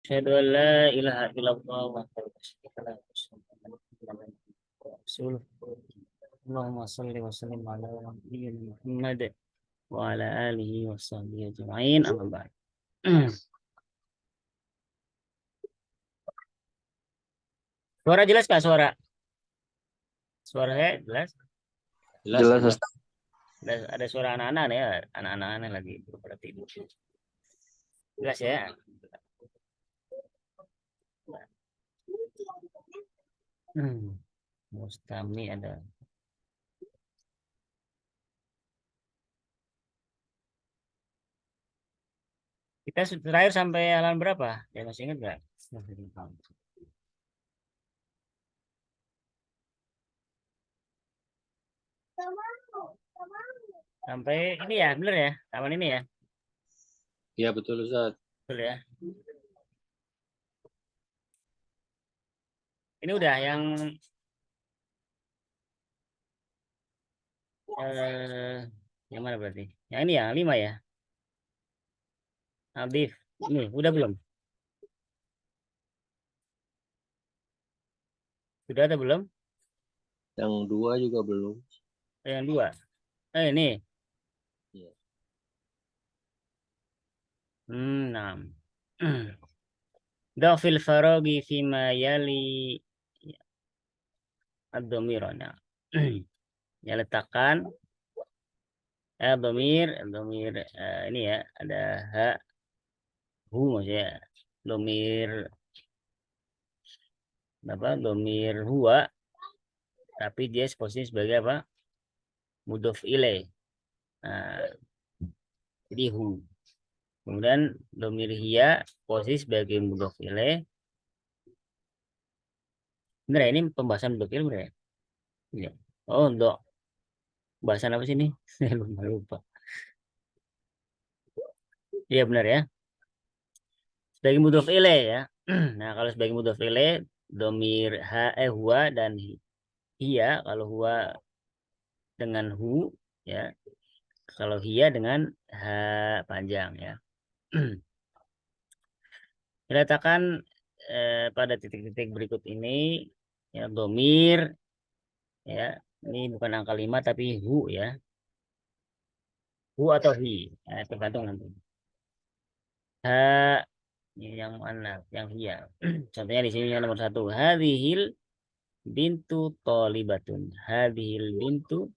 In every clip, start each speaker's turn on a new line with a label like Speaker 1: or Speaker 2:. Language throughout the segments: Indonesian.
Speaker 1: Asyhadu an la ilaha illallah wa rasul. Allahumma shalli wa sallim ala nabiyyina Muhammad wa ala alihi wa sahbihi ajma'in. Amma ba'd. Suara jelas Kak, suara? Suaranya jelas?
Speaker 2: Jelas, Ustaz.
Speaker 1: Ada suara anak-anak ya, anak-anak lagi pada tidur. Jelas ya? Mustami ada. Kita terakhir sampai halaman berapa? Ya masih ingat nggak? Sampai ini ya, bener ya? Taman ini ya?
Speaker 2: Iya, betul, Ustaz.
Speaker 1: Betul ya? Ini udah yang mana berarti? Yang ini ya, 5 ya? Alif. Ini udah belum? Sudah atau belum?
Speaker 2: Yang 2 juga belum.
Speaker 1: Yang 2. Ini.
Speaker 2: Iya.
Speaker 1: 6. Dafil farogi fima yali ad-dhamirana. Ya, letakkan dhamir ini ya, ada ha, hu maksudnya. Dhamir apa? Dhamir huwa, tapi dia posisi sebagai apa? Mudhof ilaih. Nah, jadi hu. Kemudian dhamir hiya posisi sebagai mudhof ilaih. Bener ya, ini pembahasan mudhof ilaih bener ya? Iya. Oh, untuk bahasan apa sih ini? Saya lupa. Iya benar ya. Sebagai mudhof ilaih ya. Nah, kalau sebagai mudhof ilaih dhamir ha huwa dan hiya, kalau huwa dengan hu ya. Kalau hiya dengan ha panjang ya. Diletakkan pada titik-titik berikut ini ya, dhamir ya. Ini bukan angka 5 tapi hu ya. Hu atau hi. Nah, tergantung nanti. Ha ini yang mana? Yang hiya. Contohnya di sini yang nomor 1. Hadhil bintu tolibatun. Hadhil bintu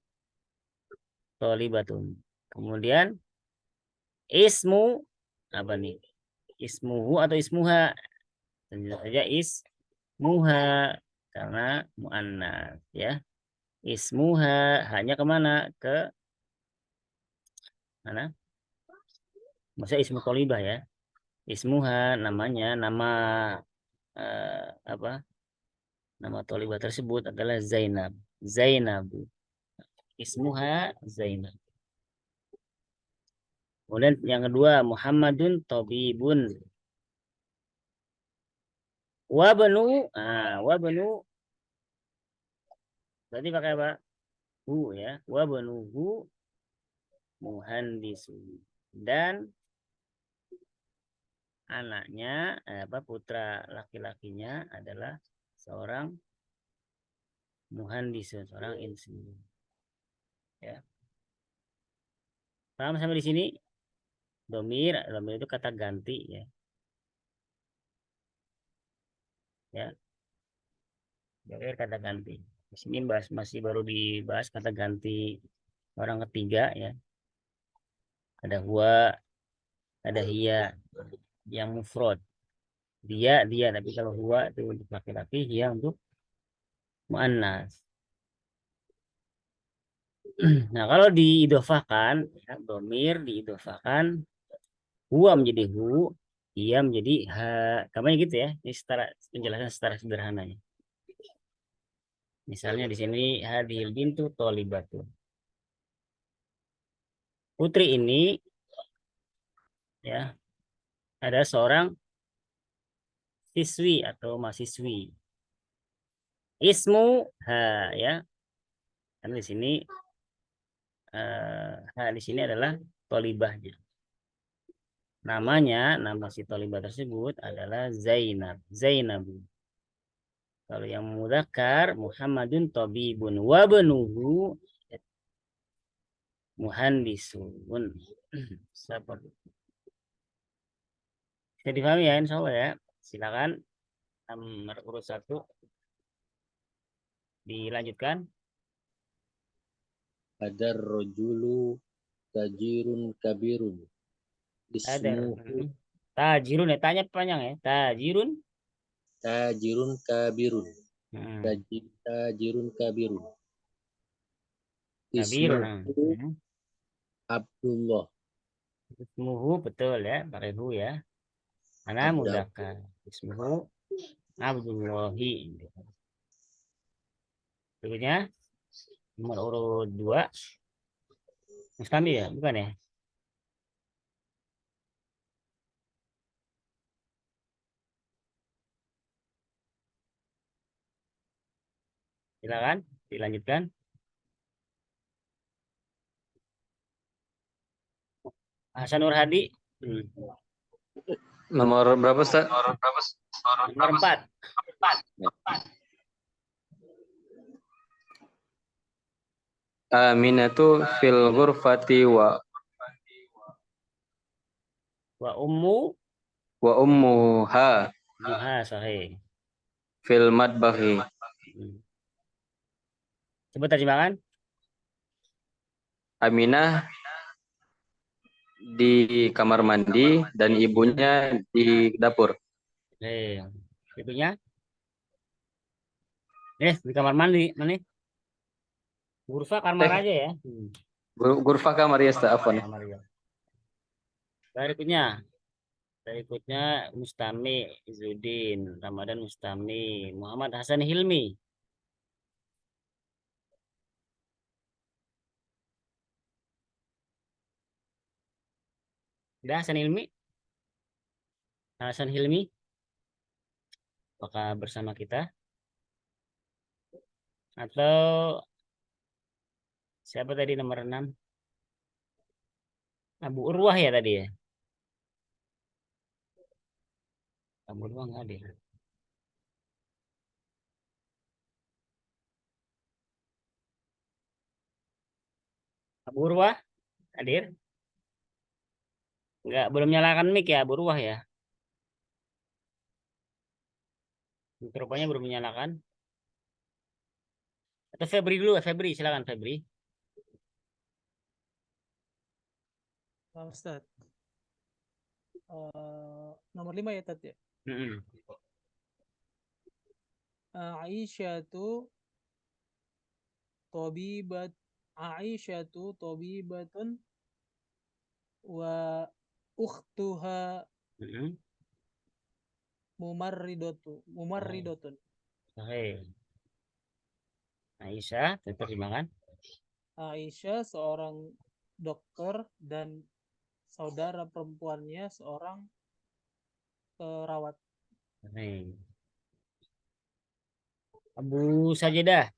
Speaker 1: tolibatun. Kemudian ismu apa nih? Ismuhu atau ismuha? Tentu saja ismuha karena muannas ya. Ismuha hanya kemana? Ke mana? Maksudnya ismu tolibah ya. Ismuha namanya, nama apa? Nama tolibah tersebut adalah Zainab. Zainab. Ismuha Zainab. Kemudian yang kedua Muhammadun Tabibun. Wabnu, wabnu berarti pakai apa? Hu ya. Wabnuhu muhandisu. Dan anaknya apa putra laki-lakinya adalah seorang muhandis, seorang insinyur. Ya. Paham sampai di sini? Domir itu kata ganti ya. Ya, domir kata ganti. Di sini masih baru dibahas kata ganti orang ketiga ya. Ada huwa, ada hiya yang mufrad. Dia, tapi kalau huwa itu untuk laki-laki, hiya untuk muannas. Nah, kalau diidofakan, ya, domir diidofakan, huwa menjadi hu, ia menjadi ha. Kamarnya gitu ya. Ini penjelasan secara sederhananya. Misalnya di sini hadhil bintu tolibatu. Putri ini ya ada seorang siswi atau mahasiswi. Ismu ha ya. Karena di sini ha di sini adalah tolibahnya. nama si tolibah tersebut adalah Zainab. Zainab. Kalau yang mudzakkar Muhammadun Tabibun wa banuhu muhandisun. Seperti bisa dipahami ya, insya Allah ya. Silakan nomor urut 1 dilanjutkan.
Speaker 2: Ada rojulu tajirun kabirun.
Speaker 1: Ada
Speaker 2: Ismuhu
Speaker 1: tajirun ya, tanya panjang ya. Tajirun.
Speaker 2: tajirun kabirun.
Speaker 1: Hmm.
Speaker 2: Tajirun kabirun.
Speaker 1: Kabirun.
Speaker 2: Ismuhu Abdullah.
Speaker 1: Ismuhu betul ya, pakai hu ya. Karena
Speaker 2: Abdullah.
Speaker 1: mudzakkar. Ismuhu Abdullahi. Berikutnya nomor urut 2. Mustami ya, bukan ya? Silakan dilanjutkan. Hasan Nur Hadi.
Speaker 3: Nomor berapa, Ustaz?
Speaker 1: Nomor 4.
Speaker 3: Aminatu fil ghurfati
Speaker 1: Wa
Speaker 3: ummuha
Speaker 1: muha sahih.
Speaker 3: fil madbahi.
Speaker 1: Coba terjemahkan.
Speaker 3: Aminah di kamar mandi dan ibunya di dapur.
Speaker 1: Berikutnya. Di kamar mandi. Mana? Gurfa kamar aja ya.
Speaker 3: Ghurfah kamar ya, Ustaz. Afwan.
Speaker 1: Kamar ya. Berikutnya Mustami Izzuddin, Ramadan Mustami, Muhammad Hasan Hilmi. Udah Hasan Hilmi? Hasan Hilmi? Apakah bersama kita? Atau siapa tadi nomor 6? Abu Urwah ya tadi ya? Abu Urwah nggak ada. Abu Urwah hadir? Enggak, belum nyalakan mic ya Abu Urwah ya? Mikrofonnya belum menyalakan. Atau Febri dulu, Febri silakan Febri.
Speaker 4: Ustaz. Nomor 5 ya tadi. Aisyatu tabibatun wa ukhtuha mumarridotun.
Speaker 1: Oke. Aisyah, terjemahkan.
Speaker 4: Aisyah seorang dokter dan saudara perempuannya seorang perawat.
Speaker 1: Abu Sajidah.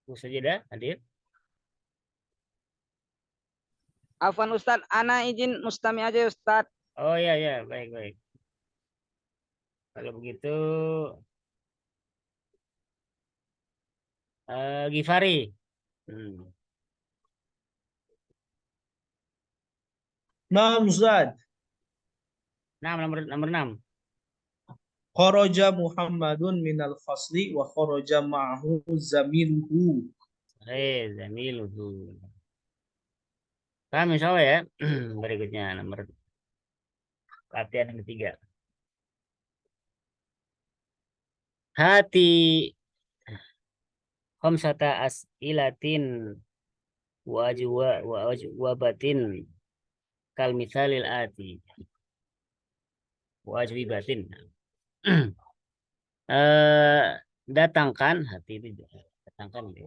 Speaker 1: Abu Sajidah hadir?
Speaker 5: Afwan Ustaz, ana izin Mustami aja Ustaz.
Speaker 1: Oh iya ya, baik. Kalau begitu Gifari.
Speaker 6: Naam Ustaz.
Speaker 1: Nomor 6.
Speaker 6: Kharaja Muhammadun minal fasli wa kharaja ma'ahu zamiluhu.
Speaker 1: Zamiluhu. Paham insyaallah ya. Berikutnya nomor latihan yang ketiga. Hati khamsata as'ilatin wajwabatin kal mithalil ati. Wajwibatin. Datangkan hati itu datangkan 5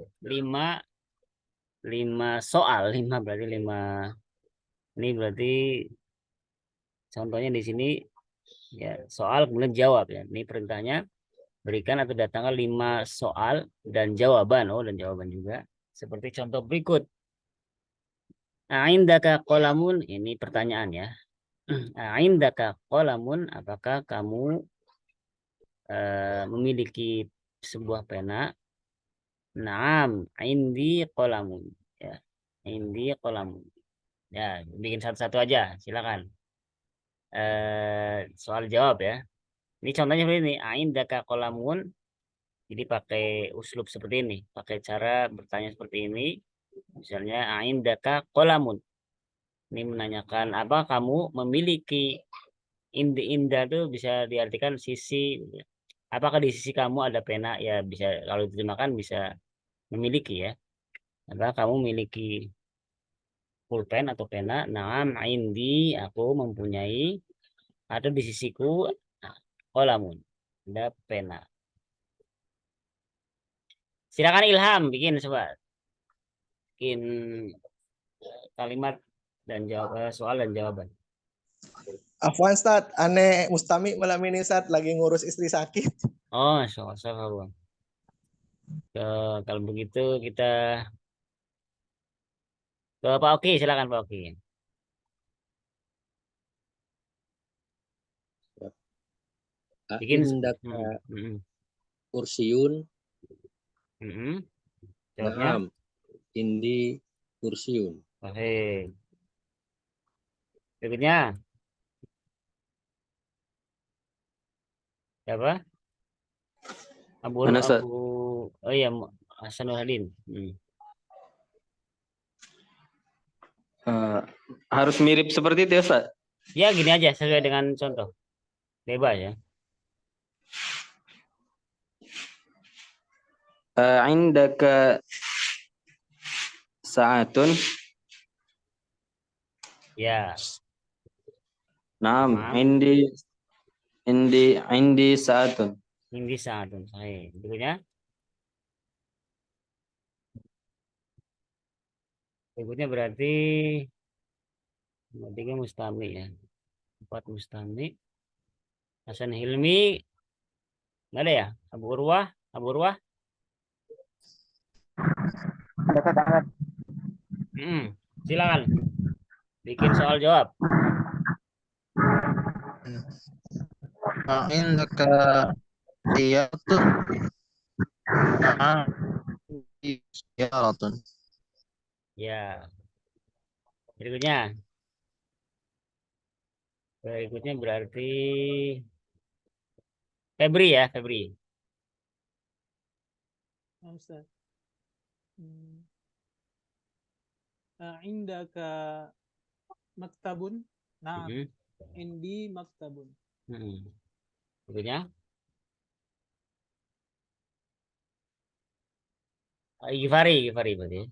Speaker 1: soal, 5 berarti 5. Ini berarti contohnya di sini ya soal kemudian jawab ya. Ini perintahnya Berikan atau datangkan 5 soal dan jawaban. Oh, dan jawaban juga. Seperti contoh berikut. Aindaka qalamun, ini pertanyaan ya. Aindaka qalamun, apakah kamu memiliki sebuah pena? Naam, indi qalamun. Ya, indi qalamun. Ya, bikin satu-satu aja, silakan. Soal jawab ya. Ini contohnya seperti ini. Aindaka qalamun. Jadi pakai uslub seperti ini, pakai cara bertanya seperti ini. Misalnya aindaka qalamun. Ini menanyakan apa kamu memiliki inda itu bisa diartikan sisi. Apakah di sisi kamu ada pena? Ya bisa, kalau diterjemahkan bisa memiliki ya. Apa kamu memiliki pulpen atau pena? Naam indi, aku mempunyai, atau di sisiku qalamun, ada pena. Silakan Ilham bikin coba. Bikin kalimat dan jawab soal dan jawaban.
Speaker 7: Afwan Ustaz, aneh Mustami malam ini Ustaz lagi ngurus istri sakit.
Speaker 1: Oh, sama Bang. Kalau begitu kita ke Pak Oki, silakan Pak Oki. Bikin
Speaker 2: Aindaka
Speaker 1: mm,
Speaker 2: kursiyun.
Speaker 1: Jawabnya
Speaker 2: Naam, indi kursiyun.
Speaker 1: oke. Berikutnya siapa?
Speaker 3: Mana, Ustaz?
Speaker 1: Oh iya, Hasanul Hadin.
Speaker 3: Harus mirip seperti itu ya, Ustaz?
Speaker 1: Ya gini aja sesuai dengan contoh. Bebas ya.
Speaker 3: Indaka sa'atun.
Speaker 1: Ya.
Speaker 3: Naam,
Speaker 1: Naam.
Speaker 3: indi sa'atun.
Speaker 1: Ini saat saya. Berikutnya berarti 3 Mustami ya. 4 Mustami. Hasan Hilmi. Nggak ada ya? Abu Urwah. Silakan. Bikin soal jawab.
Speaker 8: Indaka siyatun. Siyaratun.
Speaker 1: Ya. Berikutnya berarti Febri ya, Febri.
Speaker 4: Ustaz. Indaka maktabun. Nah, indi maktabun.
Speaker 1: Berikutnya Gifari berarti.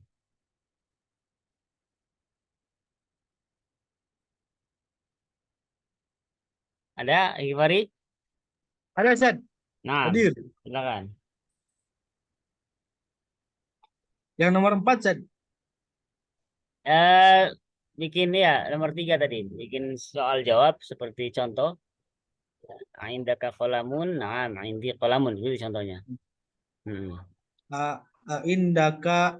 Speaker 1: Ada Gifari?
Speaker 6: Ada Ustaz.
Speaker 1: Nah,
Speaker 6: Hadir.
Speaker 1: silakan.
Speaker 6: Yang nomor 4 Ustaz.
Speaker 1: Bikin ya nomor 3 tadi. Bikin soal jawab seperti contoh. Indaka qalamun, nah indi qalamun itu contohnya.
Speaker 6: Indaka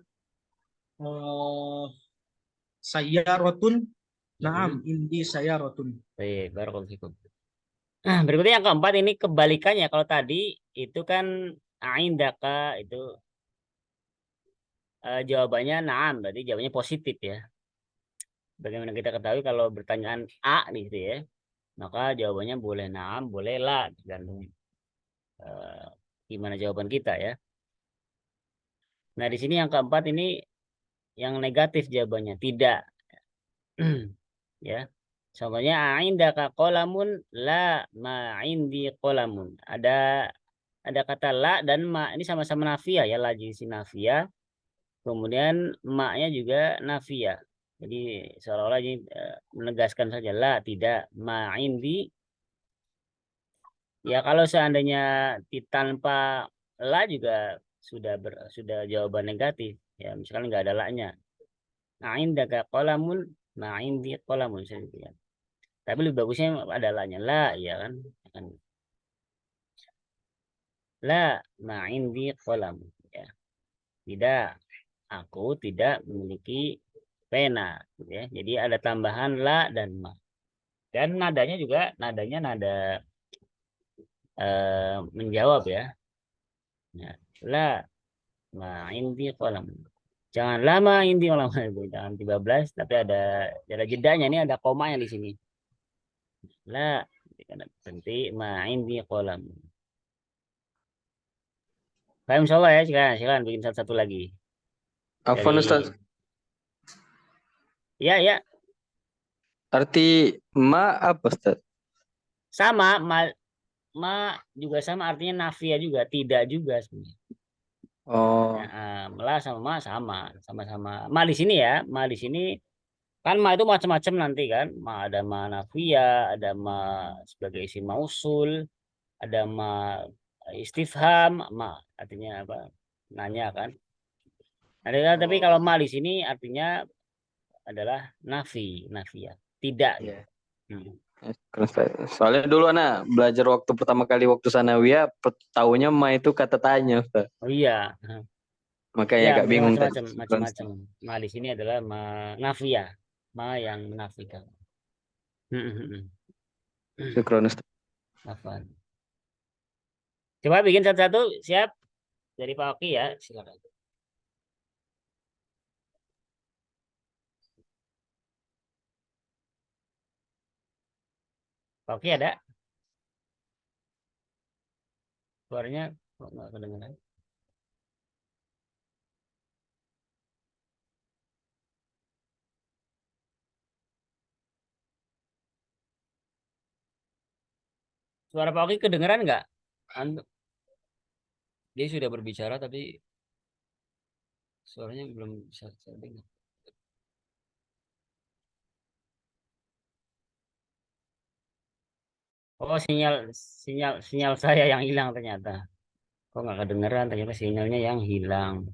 Speaker 6: sayaratun. Naam, indi sayaratun.
Speaker 1: Baik, barakallahu fikum. Berikutnya yang keempat ini kebalikannya. Kalau tadi itu kan indaka itu jawabannya naam, berarti jawabannya positif ya. Bagaimana kita ketahui kalau pertanyaan A gitu ya, maka jawabannya boleh naam, boleh la, tergantung gimana jawaban kita ya. Nah di sini yang keempat ini yang negatif jawabannya tidak. Ya, contohnya indaka qalamun la ma indi qalamun. Ada kata la dan ma, ini sama-sama nafiyah ya, la jinsi nafiyah. Kemudian ma-nya juga nafiyah. Jadi seolah-olah ini menegaskan saja la, tidak, ma indi. Ya kalau seandainya tanpa la juga sudah jawaban negatif. Ya misalkan nggak ada la-nya. Indaka qalamun ma indi qalamun ya. Tapi lebih bagusnya ada la-nya la, ya kan? La ma indi qalam. Ya. Tidak, aku tidak memiliki pena. Gitu ya. Jadi ada tambahan la dan ma. Dan nadanya juga nada menjawab ya. Ya. La ma indi qalam. Jangan lama indi qalam itu. Jangan 13 tapi ada jedanya ini ada komanya di sini. La karena berhenti ma indi qalam. Baik, insyaallah ya, silakan bikin satu-satu lagi.
Speaker 3: Afwan
Speaker 1: Dari
Speaker 3: Ustaz,
Speaker 1: ya
Speaker 3: arti ma apa Ustaz?
Speaker 1: sama ma juga sama artinya nafia juga, tidak juga sebenarnya.
Speaker 3: Oh,
Speaker 1: Ya, la sama ma sama-sama. Ma di sini ya, ma di sini kan ma itu macam-macam nanti kan. Ma ada ma nafia, ada ma sebagai isim mausul, ada ma istifham, ma artinya apa? Nanya kan. Ada tapi kalau ma di sini artinya adalah nafia, tidak gitu.
Speaker 3: iya.
Speaker 1: Hmm.
Speaker 3: Keren, Ustaz. Soalnya dulu anak belajar waktu pertama kali waktu sanawiyah, taunya ma itu kata tanya, Ustaz.
Speaker 1: Oh iya.
Speaker 3: Makanya
Speaker 1: Ya,
Speaker 3: agak bingung tadi.
Speaker 1: macam-macam. Ma di sini adalah ma nafia, ma yang menafikan.
Speaker 3: Syukron, Ustaz.
Speaker 1: Afwan. Coba bikin satu-satu, siap? Dari Pak Oki ya, silakan. Pak Oki ada? Suaranya kok nggak kedengeran? Suara Pak Oki kedengeran nggak? Dia sudah berbicara tapi suaranya belum bisa saya dengar. Oh, sinyal saya yang hilang ternyata. Kok nggak kedengeran? Ternyata sinyalnya yang hilang.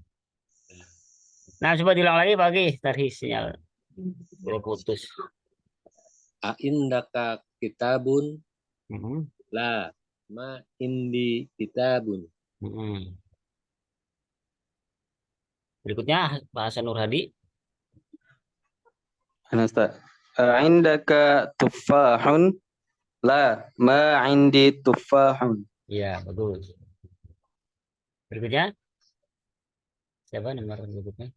Speaker 1: Nah, coba diulang lagi pagi tadi sinyal udah putus.
Speaker 2: Aindaka kitabun
Speaker 1: Mhm,
Speaker 2: la ma indi kitabun.
Speaker 1: mhm. Berikutnya bahasa Nur Hadi.
Speaker 3: Nah, Ustaz. Indaka tufahun la ma indi tufahun.
Speaker 1: Ya, bagus. Berikutnya siapa nomor berikutnya?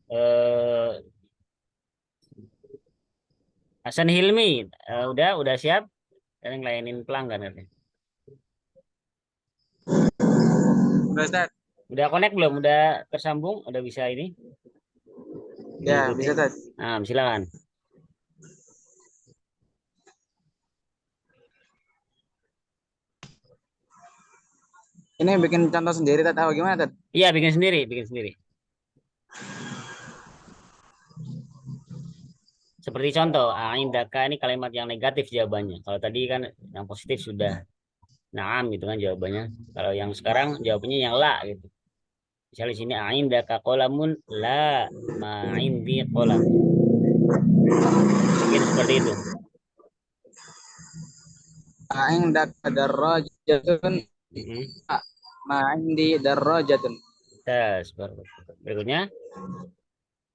Speaker 1: Eh Hasan Hilmi. Udah siap? Yang layanin pelanggan katanya.
Speaker 9: Ustaz.
Speaker 1: Udah connect belum? Udah tersambung? Udah bisa ini?
Speaker 9: Ya,
Speaker 1: Mengikuti?
Speaker 9: bisa Ustaz.
Speaker 1: Nah, silakan.
Speaker 9: Ini bikin contoh sendiri Tat, atau gimana Tat?
Speaker 1: Iya, bikin sendiri. Seperti contoh, indaka ini kalimat yang negatif jawabannya. Kalau tadi kan yang positif sudah naam gitu kan jawabannya. Kalau yang sekarang jawabannya yang la gitu. Misalnya di sini indaka qolamun la ma indi qolam. Mungkin seperti itu.
Speaker 9: Indaka darajatun ma indi darajatun.
Speaker 1: Tes, berikutnya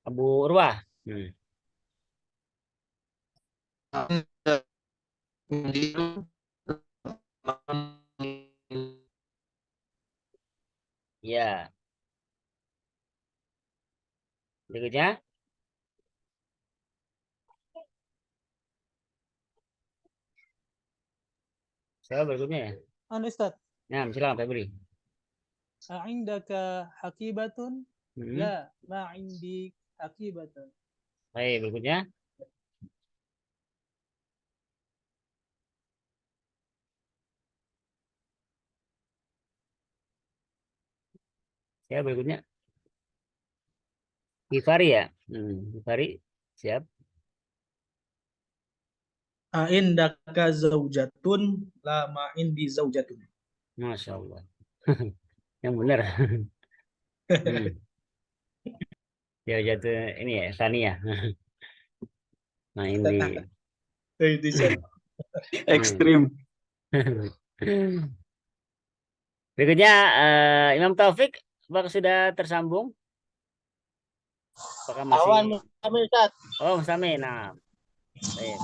Speaker 1: Abu Urwah. Ya, berikutnya saya berikutnya ya.
Speaker 4: Anu Ustaz,
Speaker 1: Nah, silakan Febri.
Speaker 4: indaka hakibatun? La, ma indi hakibatun.
Speaker 1: Baik, berikutnya. Saya berikutnya. Gifari ya. Gifari, siap.
Speaker 6: Aindaka zaujatun la ma indi zaujatun.
Speaker 1: Masya Allah. Yang benar. Ya jatuh ini ya, Sania. Nah, ini
Speaker 6: Itu Ustaz.
Speaker 3: Ekstrim.
Speaker 1: Berikutnya Imam Taufik, apakah sudah tersambung? Apakah
Speaker 6: Awan
Speaker 1: masih?
Speaker 6: kami Ustaz,
Speaker 1: Oh, Mustami. Nah, baik.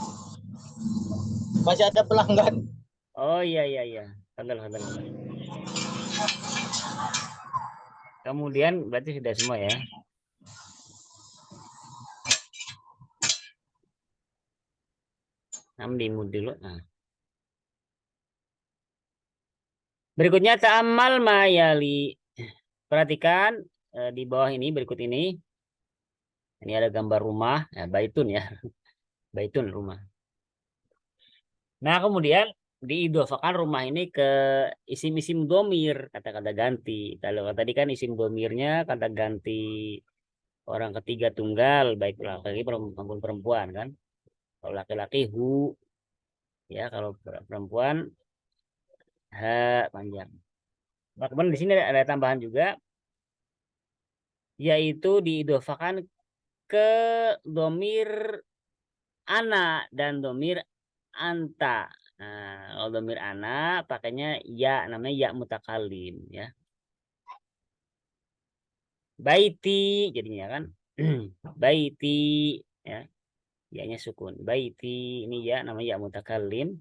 Speaker 6: masih ada pelanggan.
Speaker 1: Oh iya iya iya. Fadal, fadal. Kemudian berarti sudah semua ya. Di mute dulu. Nah. Berikutnya ta'ammal mayali. Perhatikan di bawah ini berikut ini. Ini ada gambar rumah, ya, baitun ya. Baitun rumah. Nah, kemudian diidofakan rumah ini ke isim-isim domir, kata-kata ganti. Kalau tadi kan isim domirnya kata ganti orang ketiga tunggal, baik laki-laki maupun perempuan kan. Kalau laki-laki hu, ya kalau perempuan ha panjang. Nah, kemudian di sini ada tambahan juga, yaitu diidofakan ke domir ana dan domir anta. Nah, kalau domir ana pakainya ya, namanya ya mutakalim ya. Baiti jadinya kan. Baiti ya. Ya-nya sukun. Baiti ini ya namanya ya mutakalim.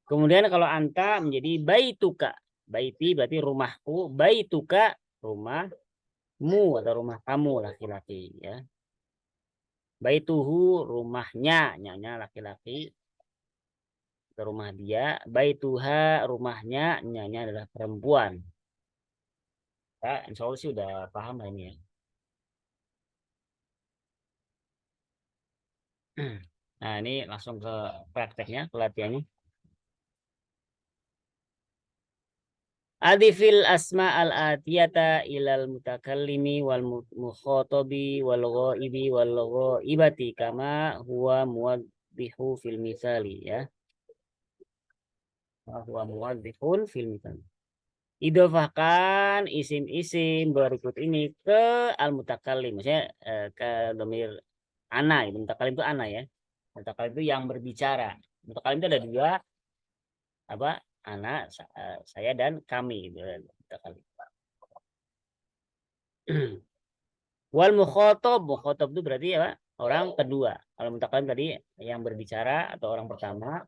Speaker 1: Kemudian kalau anta menjadi baituka. Baiti berarti rumahku, baituka rumahmu atau rumah kamu laki-laki ya. Baituhu rumahnya, nyanya laki-laki. Rumah dia, baituha rumahnya, nyanya adalah perempuan. Ya, insya Allah sih udah paham lah ini ya. Nah, ini langsung ke prakteknya, ke latihannya. Adifil asma al-atiyata ilal mutakallimi wal mukhatabi wal ghaibi wal ghaibati kama huwa muwaddihu fil misali ya. Huwa muwaddihun fil misali. Idofahkan isim-isim berikut ini ke al-mutakallim. Maksudnya ke domir ana. Itu mutakallim itu ana ya. Mutakallim itu yang berbicara. Mutakallim itu ada dua. Apa? Ana, saya dan kami. Gitu. Mutakallim. Wal mukhotob itu berarti apa? Orang kedua. Kalau mutakallim tadi yang berbicara atau orang pertama.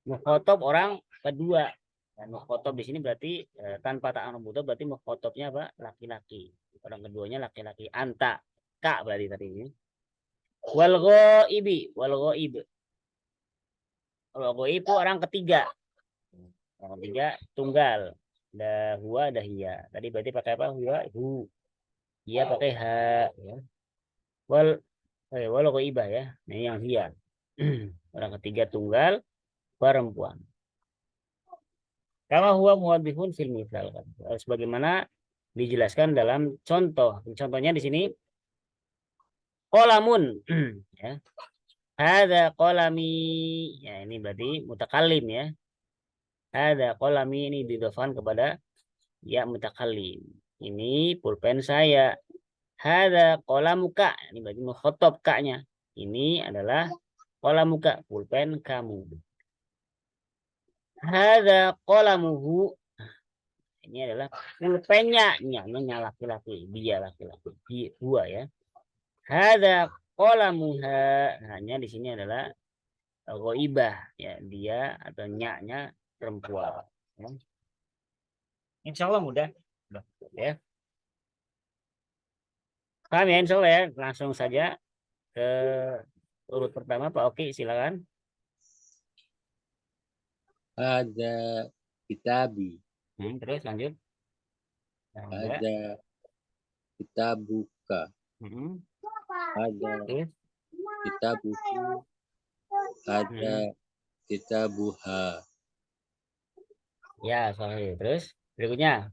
Speaker 1: Mukhotob orang kedua. Dan mukhotob di sini berarti tanpa ta'aruf butuh berarti mukhotobnya apa? Laki-laki. Orang keduanya laki-laki. Anta. Kak berarti tadi ini. Wal ghaibi, wal ghaib. Wal ghaib itu orang ketiga. Orang ketiga tunggal. Ada huwa, ada hiya. Tadi berarti pakai apa? Huwa, hu. Hiya pakai ha. Ya. Wal ghaibah ya. Nah, yang hiya. Orang ketiga tunggal perempuan. Kama huwa muwadhifun fil misal. Sebagaimana dijelaskan dalam contoh. Contohnya di sini qalamun ya. Hadza qalami. Ya ini berarti mutakallim ya. Hadza qalami ini didofan kepada ya mutakallim. Ini pulpen saya. Hadza qalamuka. Ini berarti mukhatab ka-nya. Ini adalah qalamuka, pulpen kamu. Hadza qalamuhu. Ini adalah pulpennya, nyanya laki-laki, dia laki-laki, dua ya. Hadza qalamuha, hanya di sini adalah ghaibah ya, dia atau nyanya perempuan. Ya. Insya Allah mudah ya. Paham ya insya Allah ya. Langsung saja ke urut pertama Pak Oki silakan.
Speaker 2: Ada kitabi.
Speaker 1: Terus lanjut.
Speaker 2: Ada kitabuka. Ada
Speaker 1: Terus.
Speaker 2: kitabuku. Ada kitabuha.
Speaker 1: Ya, sorry. Terus berikutnya.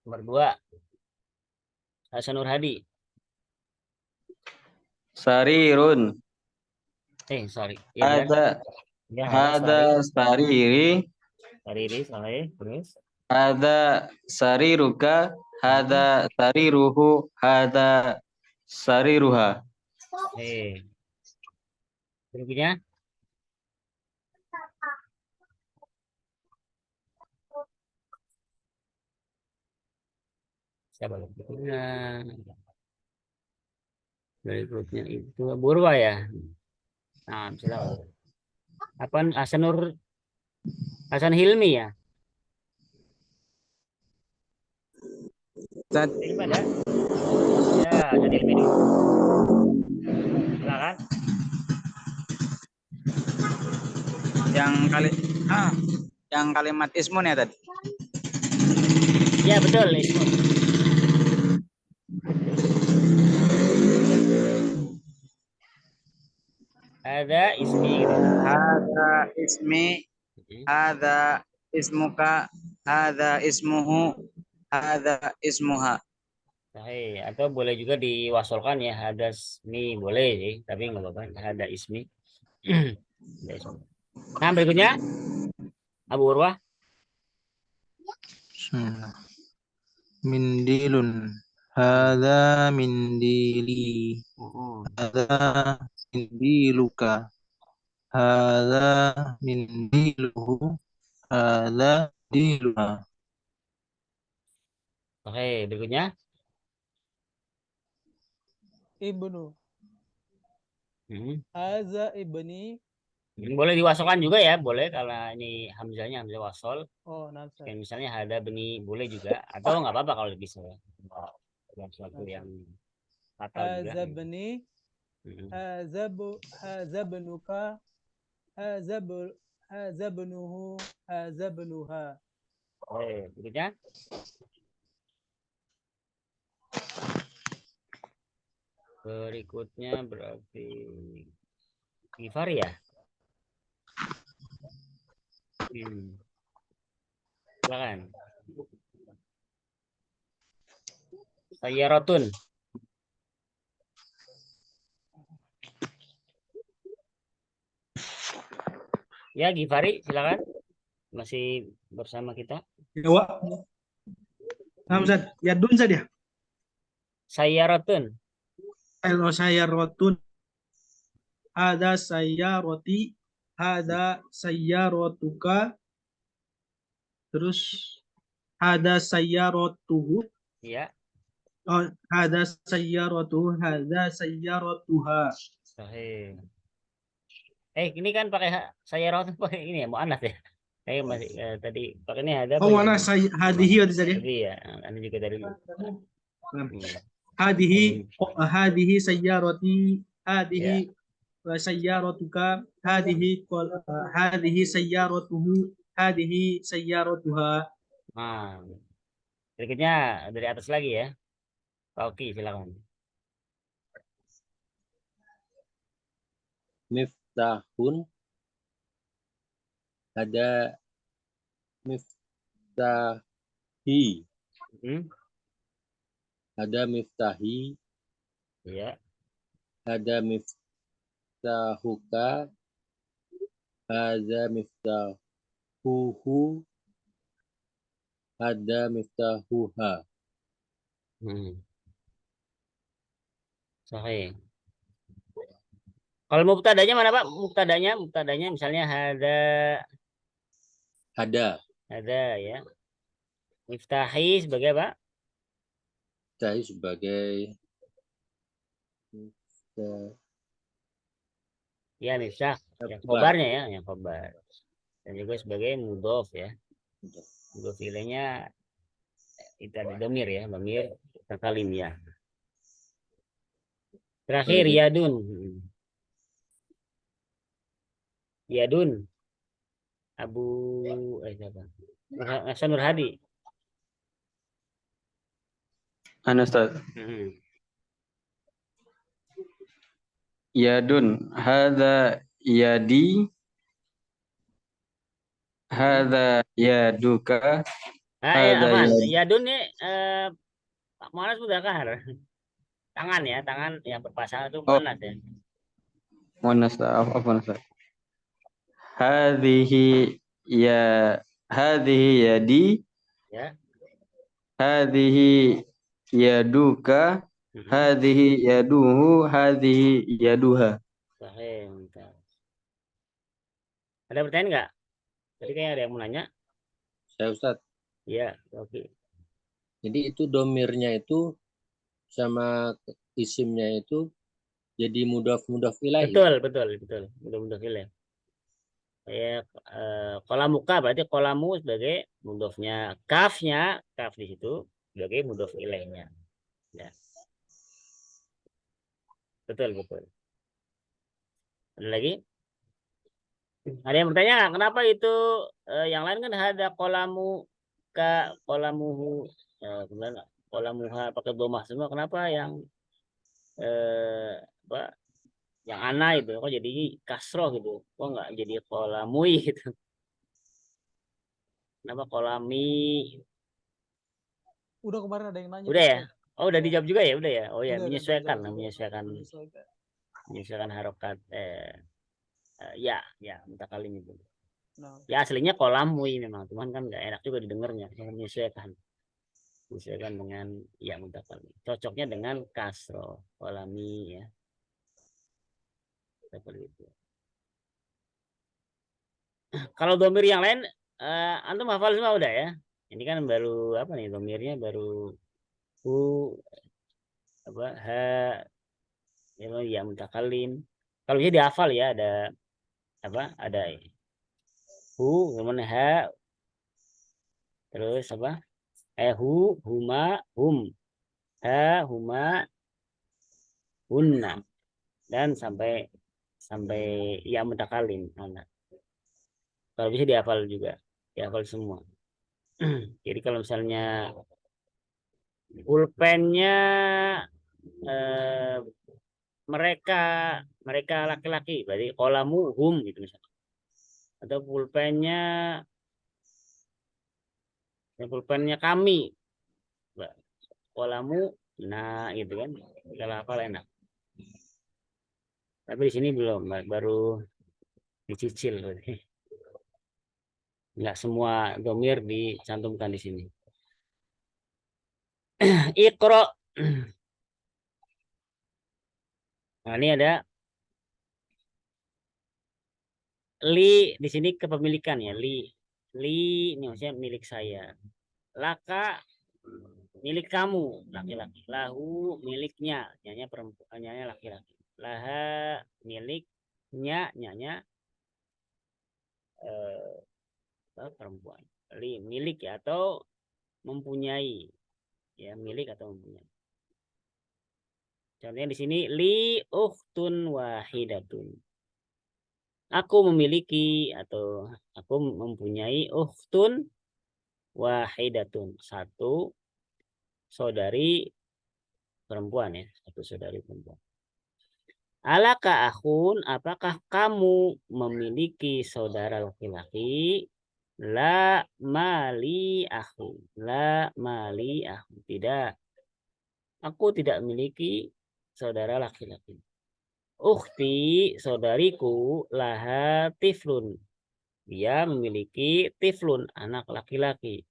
Speaker 1: Nomor 2. Hasanur Hadi.
Speaker 3: Sarirun.
Speaker 1: Sorry. Ya,
Speaker 3: Ada sariri.
Speaker 1: Sariri, sorry. Terus.
Speaker 3: Ada sariruka. Ada sariruhu. Ada sariruha.
Speaker 1: Berikutnya. Siapa berikutnya? Berikutnya itu Burwa ya. Nah, silakan. Apa Hasan Hilmi ya?
Speaker 9: Ustaz,
Speaker 1: Ini ada? Ya, Hasan Hilmi dulu. Silakan.
Speaker 9: yang kalimat ismun ya tadi.
Speaker 1: Ya, betul, Ismun. Ada ismi gitu.
Speaker 9: Hadza ismi,
Speaker 1: Hmm.
Speaker 9: hadza ismuka, hadza ismuhu, hadza ismuha.
Speaker 1: Atau boleh juga diwasolkan ya, ada ismi boleh sih, tapi nggak apa-apa. Ada ismi. Ada ismi. Nah, berikutnya Abu Urwah.
Speaker 8: Bismillah. Mindilun. Hadza mindili. Hadza mindiluka. Hadza mindiluhu. Hadza mindiluha.
Speaker 1: Oke, berikutnya.
Speaker 4: Ibnu.
Speaker 1: Hmm.
Speaker 4: Haza ibni.
Speaker 1: Boleh diwasolkan juga ya, boleh kalau ini hamzahnya hamzah wasol.
Speaker 4: Oh, nafsa.
Speaker 1: Kayak misalnya ada benih boleh juga, atau nggak apa-apa kalau bisa ya. Dalam suatu yang fatal juga.
Speaker 4: Haza ibni. Haza benuka. Haza benuhu. Haza benuha.
Speaker 1: Oke, berikutnya. Berikutnya berarti Gifari ya. Silakan. Sayyaratun. Ya, Gifari, silakan. Masih bersama kita.
Speaker 10: Ya, Wak. Nah, Ustaz, yadun saja.
Speaker 1: Sayyaratun.
Speaker 10: Kalau saya rotun, ada saya roti, ada saya rotuka, terus ada saya rotuhu,
Speaker 1: Ya.
Speaker 10: oh, ada saya rotuhu, ada saya rotuha.
Speaker 1: Sahih. Ini kan pakai sayyaratun pakai ini ya, muannats ya. Saya masih tadi pakai ini ada apa
Speaker 10: Oh,
Speaker 1: ya?
Speaker 10: mana saya hadihi tadi?
Speaker 1: Tadi ya, anda juga dari
Speaker 10: Hadihi saya roti, hadihi saya rotuka, hadihi saya rotuhu, hadihi saya rotuha.
Speaker 1: Nah, berikutnya dari atas lagi ya. Oke, silakan.
Speaker 2: Miftahun. Ada miftahi. Ada miftahi.
Speaker 1: Ya.
Speaker 2: Ada miftahuka. Ada miftahuhu. Ada miftahuha.
Speaker 1: Sahih. Kalau mubtadanya mana, Pak? Mubtadanya misalnya ada ya. Miftahi sebagai apa?
Speaker 2: Miftahi sebagai
Speaker 1: ya miftah, yang khobarnya ya, yang khobar. Dan juga sebagai mudhof ya. Mudhof ilainya itu ada domir ya, domir terkalim ya. Terakhir yadun. Yadun. Abu siapa? Hasan Nur Hadi.
Speaker 3: Ustaz. Yadun, hadza yadi, hadza yaduka, hadza
Speaker 1: yadun ini muannats mudzakkar. Tangan ya, tangan yang berpasangan itu muannats ya.
Speaker 3: Muannats apa Ustaz? Hadhihi yadi,
Speaker 1: ya.
Speaker 3: Hadhihi yaduka, hadhihi yaduhu, hadhihi yaduha.
Speaker 1: Sahih. Ada pertanyaan nggak? Tadi kayaknya ada yang mau nanya.
Speaker 2: Saya Ustaz.
Speaker 1: Iya, oke.
Speaker 2: Jadi itu domirnya itu sama isimnya itu jadi mudhaf ilahi.
Speaker 1: Betul. Mudhof ilaih. Ya, kolamuka berarti kolamu sebagai mudhofnya, kaf di situ sebagai mudhof ilaihnya. Ya. Betul. Ada lagi? Ada yang bertanya nggak? Kenapa itu yang lain kan ada kolamu kolamuhu kemudian kolamuha pakai domah semua. Kenapa yang apa yang ana itu kok jadi kasroh gitu? Kok nggak jadi kolamui gitu? Kenapa kolami?
Speaker 4: Udah kemarin ada yang nanya.
Speaker 1: Udah ya?
Speaker 4: Ustaz.
Speaker 1: Oh, udah
Speaker 4: Ya.
Speaker 1: dijawab juga ya? Udah ya? Oh ya,
Speaker 4: Udah
Speaker 1: menyesuaikan
Speaker 4: dijawab juga.
Speaker 1: menyesuaikan harokat ya mutakalim itu.
Speaker 4: Nah,
Speaker 1: Ya aslinya kolamui memang, cuman kan nggak enak juga didengarnya, menyesuaikan dengan ya mutakalim. Cocoknya dengan kasro kolami ya. Seperti itu. Kalau domir yang lain, antum hafal semua udah ya? Ini kan baru apa nih domirnya baru hu apa ha ya mutakalim. Kalau dia dihafal ya ada apa? Ada hu kemudian ha terus apa? Hu huma hum ha huma hunna dan sampai ya mutakalim. Nah, kalau bisa dihafal juga, dihafal semua. Jadi kalau misalnya pulpennya mereka laki-laki, berarti kolamu hum gitu misalnya. Atau pulpennya kami, kolamu, nah gitu kan, kalau hafal enak. Tapi di sini belum, baru dicicil. Nggak semua domir dicantumkan di sini. Iqra. Nah, ini ada li di sini kepemilikan ya, li ini maksudnya milik saya. Laka milik kamu laki-laki. Lahu miliknya, nyanya perempuan, nyanya laki-laki. Laha miliknya, nyanya perempuan. Li milik ya atau mempunyai ya, milik atau mempunyai. Contohnya di sini li ukhtun wahidatun. Aku memiliki atau aku mempunyai ukhtun wahidatun, satu saudari perempuan ya, satu saudari perempuan. Alaka akhun, apakah kamu memiliki saudara laki-laki? La mali akhu. La mali akhu. Tidak. Aku tidak memiliki saudara laki-laki. Ukhti, saudariku, laha tiflun. Dia memiliki tiflun, anak laki-laki.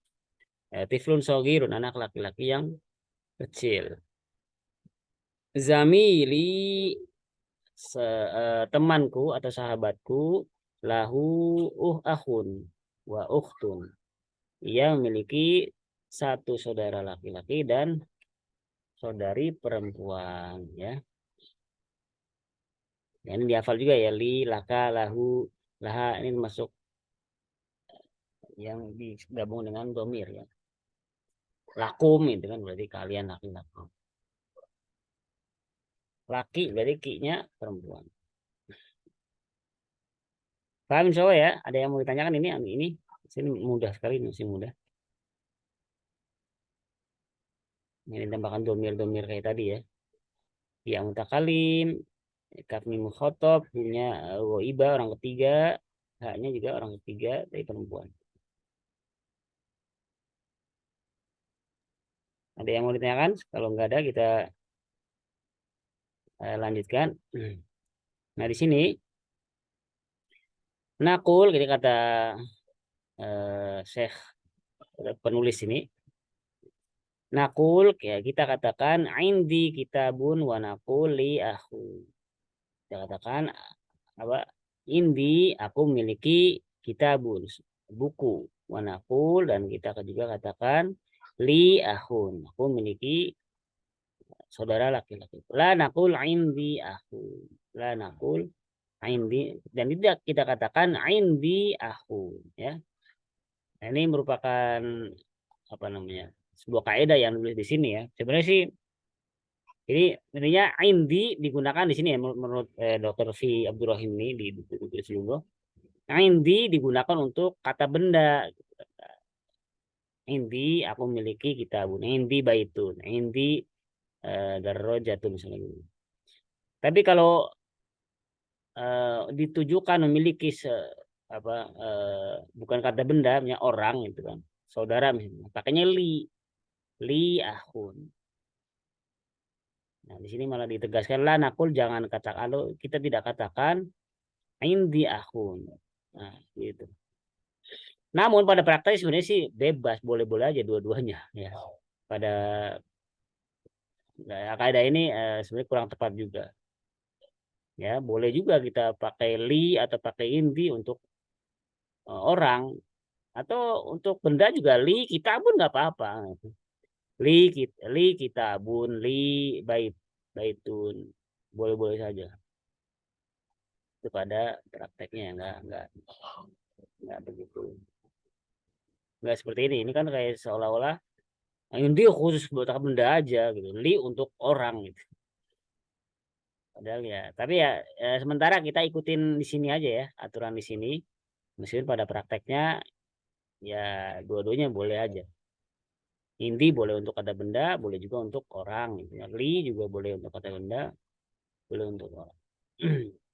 Speaker 1: Tiflun sogirun, anak laki-laki yang kecil. Zamili, temanku atau sahabatku, lahu akhun wa ukhtun. Ia memiliki satu saudara laki-laki dan saudari perempuan ya. Ini dihafal juga ya, li, laka, lahu, laha, ini masuk yang digabung dengan domir ya. Lakum itu kan berarti kalian laki-laki. Laki berarti ki-nya perempuan. Paham insya ya? Ada yang mau ditanyakan ini sini mudah sekali, masih mudah. Ini tambahkan domir-domir kayak tadi ya. Yang mutakalim, kafmi mukhotob, punya iba orang ketiga, haknya juga orang ketiga dari perempuan. Ada yang mau ditanyakan? Kalau nggak ada kita lanjutkan. Nah di sini nakul, jadi kata Syekh penulis ini. Nakul, ya kita katakan indi kitabun wa nakul li akhu. Kita katakan apa? Indi, aku memiliki kitabun, buku. Wa nakul, dan kita juga katakan Li akhun. Aku memiliki saudara laki-laki. La naqul indi akhun. La naqul indi. Dan tidak kita katakan indi akhun. Ya. Nah, ini merupakan apa namanya? Sebuah kaidah yang ditulis di sini ya. Sebenarnya sih ini intinya indi digunakan di sini ya menurut Dr. V. Abdurrahim ini di buku Lugo. Indi digunakan untuk kata benda. Indi aku memiliki kitabun. Indi baitun. Indi darajatun misalnya. Tapi kalau ditujukan memiliki bukan kata benda, misalnya orang gitu kan. Saudara misalnya. Pakainya li akhun. Nah, di sini malah ditegaskan lah nakul jangan katakan kita tidak katakan indi akhun. Nah, gitu. Namun pada praktek sebenarnya sih bebas, boleh-boleh aja dua-duanya ya. Pada kaidah ini sebenarnya kurang tepat juga. Ya, boleh juga kita pakai li atau pakai indi untuk orang atau untuk benda juga li kitabun nggak apa-apa. Li kitabun, li baitun, boleh-boleh saja. Itu pada prakteknya nggak begitu. Nggak seperti ini. Ini kan kayak seolah-olah indi khusus buat benda aja gitu. Li untuk orang gitu. Padahal ya, tapi ya sementara kita ikutin di sini aja ya, aturan di sini. Meskipun pada prakteknya ya dua-duanya boleh aja. Indi boleh untuk kata benda, boleh juga untuk orang. Gitu. Li juga boleh untuk kata benda, boleh untuk orang.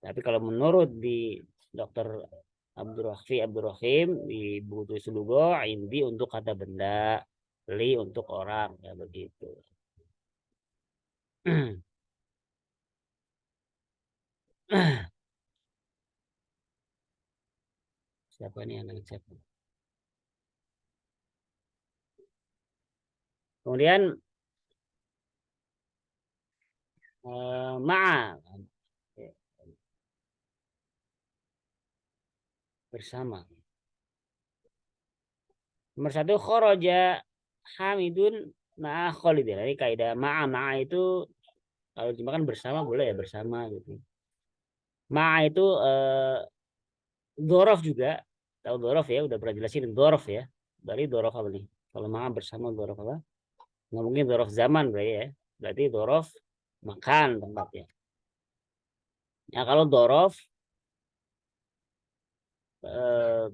Speaker 1: Tapi kalau menurut di Dr. Abdurrahim di buku tulis Lugo, indi untuk kata benda, li untuk orang, ya begitu. Siapa nih anak siapa? Kemudian ma'a bersama. Nomor satu kharaja Hamidun ma'a Khalidin. Jadi kaidah ma'a itu kalau dimakan bersama boleh ya bersama gitu. Ma'a itu dzaraf juga. Tahu dzaraf ya, udah pernah jelasin dzaraf ya. Berarti dzaraf apa nih? Kalau ma'a bersama dzaraf apa? Nggak mungkin dzaraf zaman berarti ya. Berarti dzaraf makan tempatnya. Ya kalau dzaraf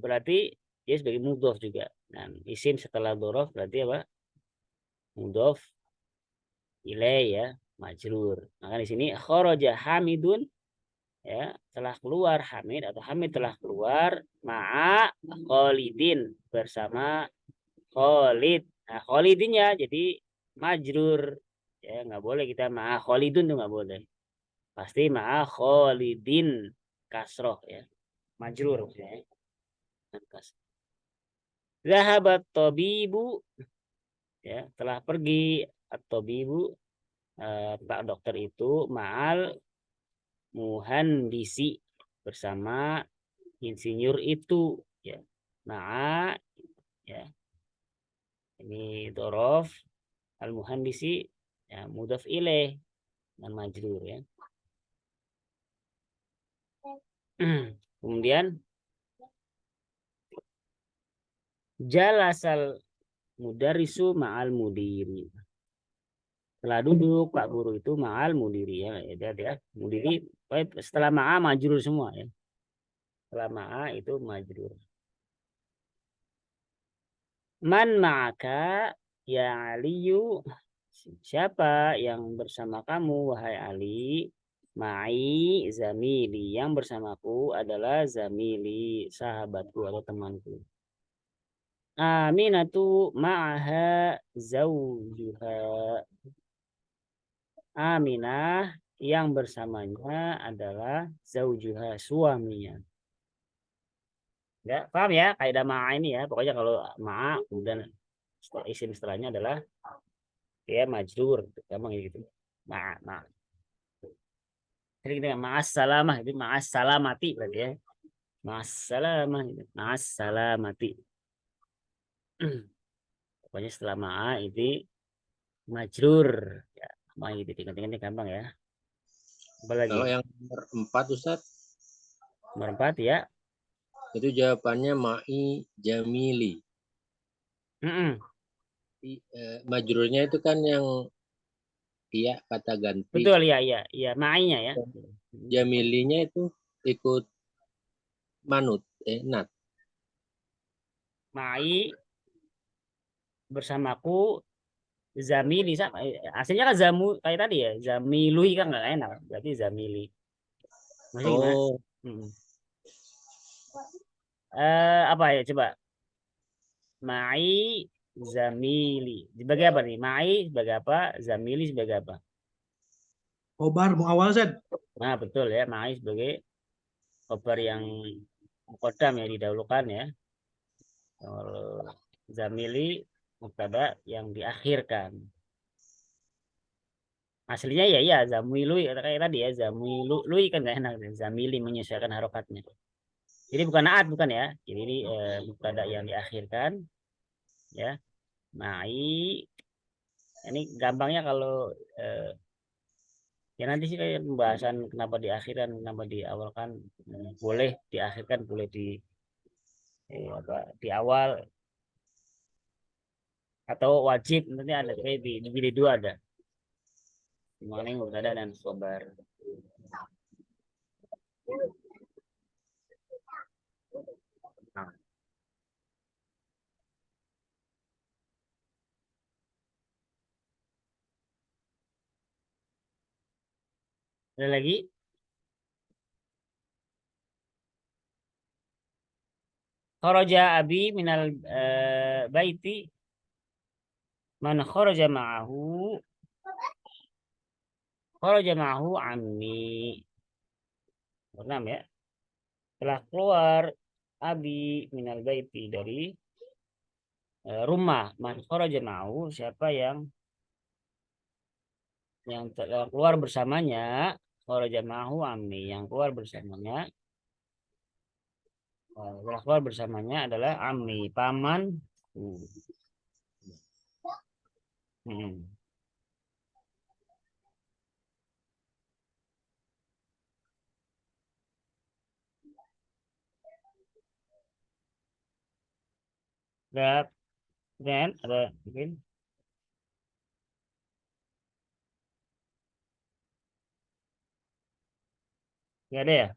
Speaker 1: berarti dia sebagai mudhof juga. Dan isim setelah dzaraf berarti apa? Mudhof ilaih ya, majrur. Maka di sini kharaja Hamidun ya, telah keluar Hamid atau Hamid telah keluar ma'a Khalidin bersama Khalid. Nah, Khalidinnya jadi majrur ya, nggak boleh kita ma'a Khalidun tuh nggak boleh. Pasti ma'a Khalidin kasroh ya, majrur maksudnya. Zahabat tabibu ya, telah pergi at-tabibu Pak dokter itu ma'al muhandisi bersama insinyur itu ya. Ma'a ya. Ini dzaraf al muhandisi ya, mudhaf ilaih dan majrur ya. Kemudian jalasal mudarrisu ma'al mudiri. Setelah duduk Pak Guru itu ma'al mudiri ya. Ya, mudiri setelah ma'a majrur semua ya. Setelah ma'a itu majrur. Man ma'aka ya Aliyu, siapa yang bersama kamu wahai Ali? Ma'i zamili, yang bersamaku adalah zamili, sahabatku atau temanku. Aminatu ma'aha zawjuha. Aminah yang bersamanya adalah zaujuha, suaminya. Ya, paham ya kaidah ma'a ini ya. Pokoknya kalau ma'a kemudian isim setelahnya adalah ya majrur, gampang gitu. Ma'a. Jadi kita ma'as salamah itu ma'as salamati berarti ya. Ma'as salamah itu. Ma'as salamati. Pokoknya setelah ma'a itu majrur. Ya, ma'a itu tingkat-tingkatnya gampang ya. Apa lagi?
Speaker 2: Kalau yang nomor 4 Ustaz,
Speaker 1: Nomor 4 ya.
Speaker 2: itu jawabannya ma'i jamili. Majrurnya itu kan yang iya kata ganti.
Speaker 1: Betul ya, ya, ma'inya ya.
Speaker 2: Jamilinya itu ikut manut, nat.
Speaker 1: Ma'i bersamaku, zamili sama aslinya kan zamu kayak tadi ya, zamilui kan nggak enak, berarti zamili. Maksudnya gimana?
Speaker 2: Oh,
Speaker 1: Apa ya coba? Ma'i zamili sebagai apa nih? Ma'i sebagai apa? Zamili sebagai apa?
Speaker 10: Khobar muawal Ustaz.
Speaker 1: Nah betul ya, ma'i sebagai khobar yang muqaddam ya, didahulukan ya. Kalau zamili mubtada yang diakhirkan. Aslinya ya zamilui kayak tadi ya, zamilui kan nggak enak, zamili menyesuaikan harokatnya. Jadi bukan naat, bukan ya. Jadi ini mubtada yang diakhirkan ya. Ma'i ini gampangnya kalau ya nanti sih kayak pembahasan kenapa diakhirkan, kenapa diawalkan, boleh diakhirkan, boleh di awal atau wajib, nanti ada kayak di dua ada. Mengenai mubtada dan khobar. Nah. Ada lagi? Kharaja abi minal baiti man kharaja ma'ahu ammi. Enam ya. Telah keluar abi minal baiti dari rumah, man kharaja ma'ahu, siapa yang keluar bersamanya, kharaja ma'ahu ammi, yang keluar bersamanya, keluar bersamanya adalah ammi, paman. Dan ada mungkin nggak ada ya?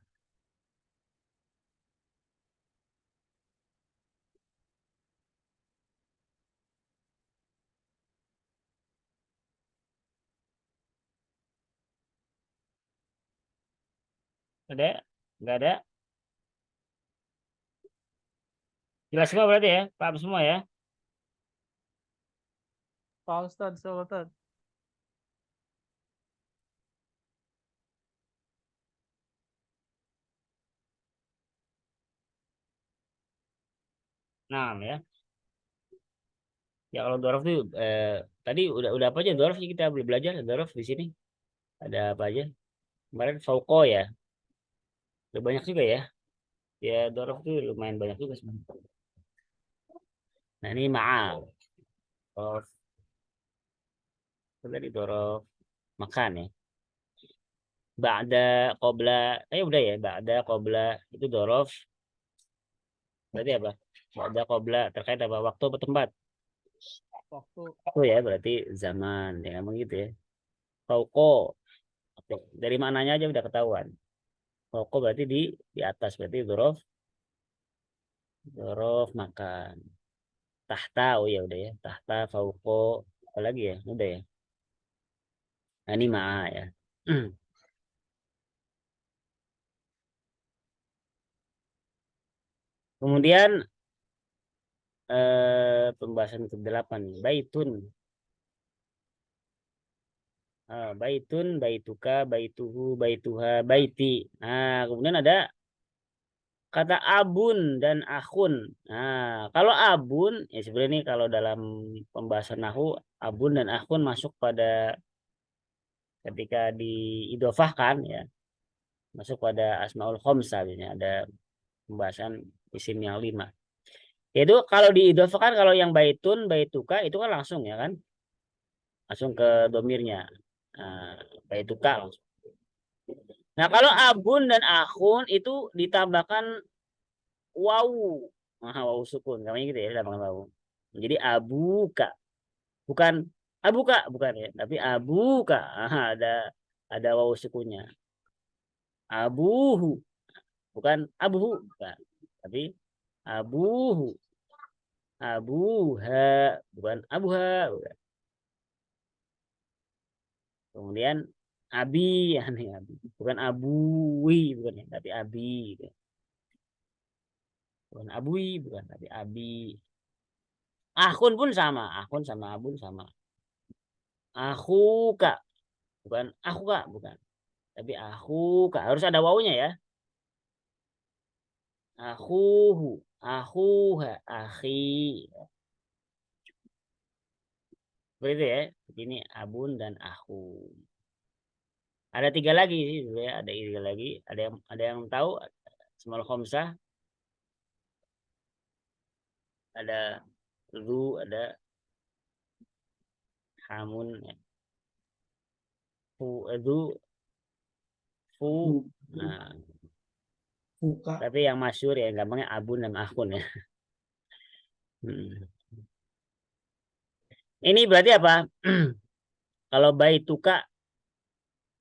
Speaker 1: Ada? Nggak ada? Jelas semua berarti ya? Paham semua ya?
Speaker 4: Pak Ustadz, Ustadz.
Speaker 1: Nah ya. Ya kalau dorof itu tadi udah apa aja dorof kita belum belajar dorof di sini. Ada apa aja? Kemarin fauko ya. Udah banyak juga ya. Ya dorof itu lumayan banyak juga sebenarnya. Nah ini ma'al. Dorof. Tadi dorof makan ya. Ba'da qabla. Udah ya. Ba'da qabla itu dorof. Berarti apa? Ba'da qabla terkait apa? Waktu atau tempat?
Speaker 4: Waktu.
Speaker 1: Oh ya berarti zaman. Ya emang gitu ya. Fauko. Oke. Dari mananya aja udah ketahuan. Fauko berarti di atas. Berarti dorof makan. Tahta, oh ya udah ya. Tahta, fauko, apa lagi ya? Udah ya. Nah, ini ma'a ya. Kemudian pembahasan ke-8 nih. Baitun. Baitun, baituka, baituhu, baituha, baiti. Nah, kemudian ada kata abun dan akhun. Nah, kalau abun, ya sebenarnya ini kalau dalam pembahasan nahu, abun dan akhun masuk pada ketika diidofahkan ya. Masuk pada asmaul khomsah, ada pembahasan isim yang 5. Itu kalau diidhofahkan, kalau yang baitun, baituka itu kan langsung ya kan? Langsung ke domirnya. Nah, baituka langsung. Nah, kalau abun dan akhun itu ditambahkan wawu. Nah, wawu sukun. Namanya gitu ya, ditambahkan wawu. Jadi abuka. Bukan abuka, bukan ya. Tapi abuka. Ada wawu sukunnya. Abuhu. Bukan abuhu. Bukan. Tapi abuhu. Abuha. Bukan abuha. Bukan. Kemudian abi, ya nih abi. Bukan abui, bukan ya, tapi abi gitu. Bukan abui, bukan tapi abi. Akun pun sama, akun sama abun sama. Aku kak, bukan aku kak, bukan. Tapi aku kak harus ada wawunya ya. Aku, akuha, akhi. Begitu ya. Ini abun dan aku. Ada 3 lagi sih, sebenarnya ada 3 lagi. Ada yang tahu? Asmaul khamsah. Ada lu, ada hamun, ya. Fu, edu, fu. Nah,
Speaker 10: Buka.
Speaker 1: tapi yang masyhur ya gampangnya abun dan akhun ya. Ini berarti apa? Kalau baituka,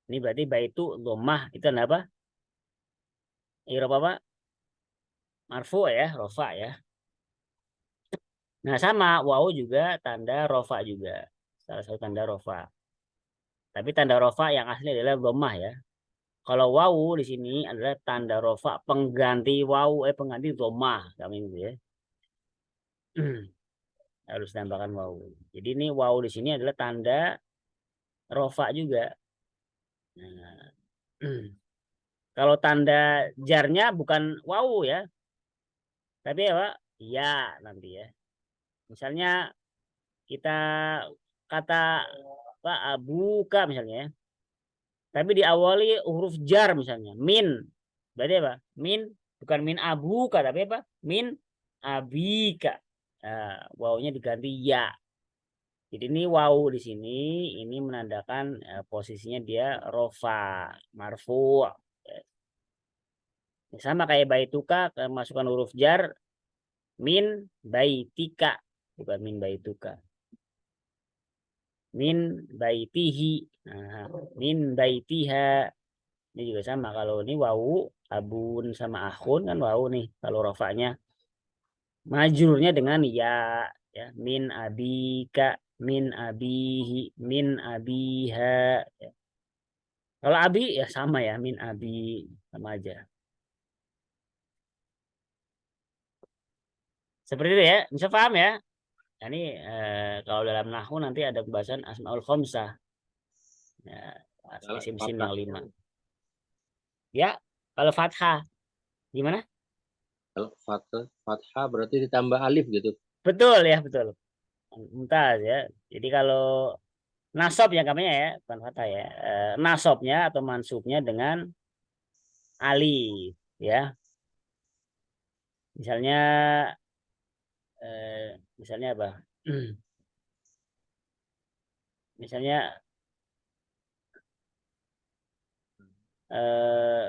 Speaker 1: ini berarti baitu dhammah itu apa? I'rab apa? Marfu ya, rofa ya. Nah sama wawu juga tanda rofa juga. Salah satu tanda rofa. Tapi tanda rofa yang asli adalah dhammah ya. Kalau wawu di sini adalah tanda rofa pengganti wawu, pengganti dhammah, kami gitu ya. Harus tambahkan wawu. Jadi ini wawu di sini adalah tanda rofa juga. Nah, kalau tanda jarnya bukan wawu ya, tapi apa? Ya nanti ya. Misalnya kita kata apa abuka misalnya ya. Tapi diawali huruf jar misalnya min. Berarti apa? Min bukan min abuka tapi apa? Min abika. Nah, wawunya diganti ya. Jadi ini wawu di sini ini menandakan posisinya dia rofa, marfu. Sama kayak baituka masukkan huruf jar min baitika bukan min baituka. Min baitihi. Nah, min baitiha. Ini juga sama kalau ini wawu abun sama akhun kan wawu nih kalau rofanya. Majrurnya dengan ya min abika, min abihi, min abiha ya. Kalau abi ya sama ya min abi sama aja. Seperti itu ya, bisa paham ya? Nah, ini kalau dalam nahwu nanti ada pembahasan asmaul khamsah. Ya, isim-isim yang 5. Ya, kalau fathah gimana?
Speaker 2: Kalau fathah berarti ditambah alif gitu.
Speaker 1: Betul ya, betul. Mumtaz ya. Jadi kalau nasab ya namanya ya, bukan fathah ya. Nasabnya atau mansubnya dengan alif ya. Misalnya apa? Misalnya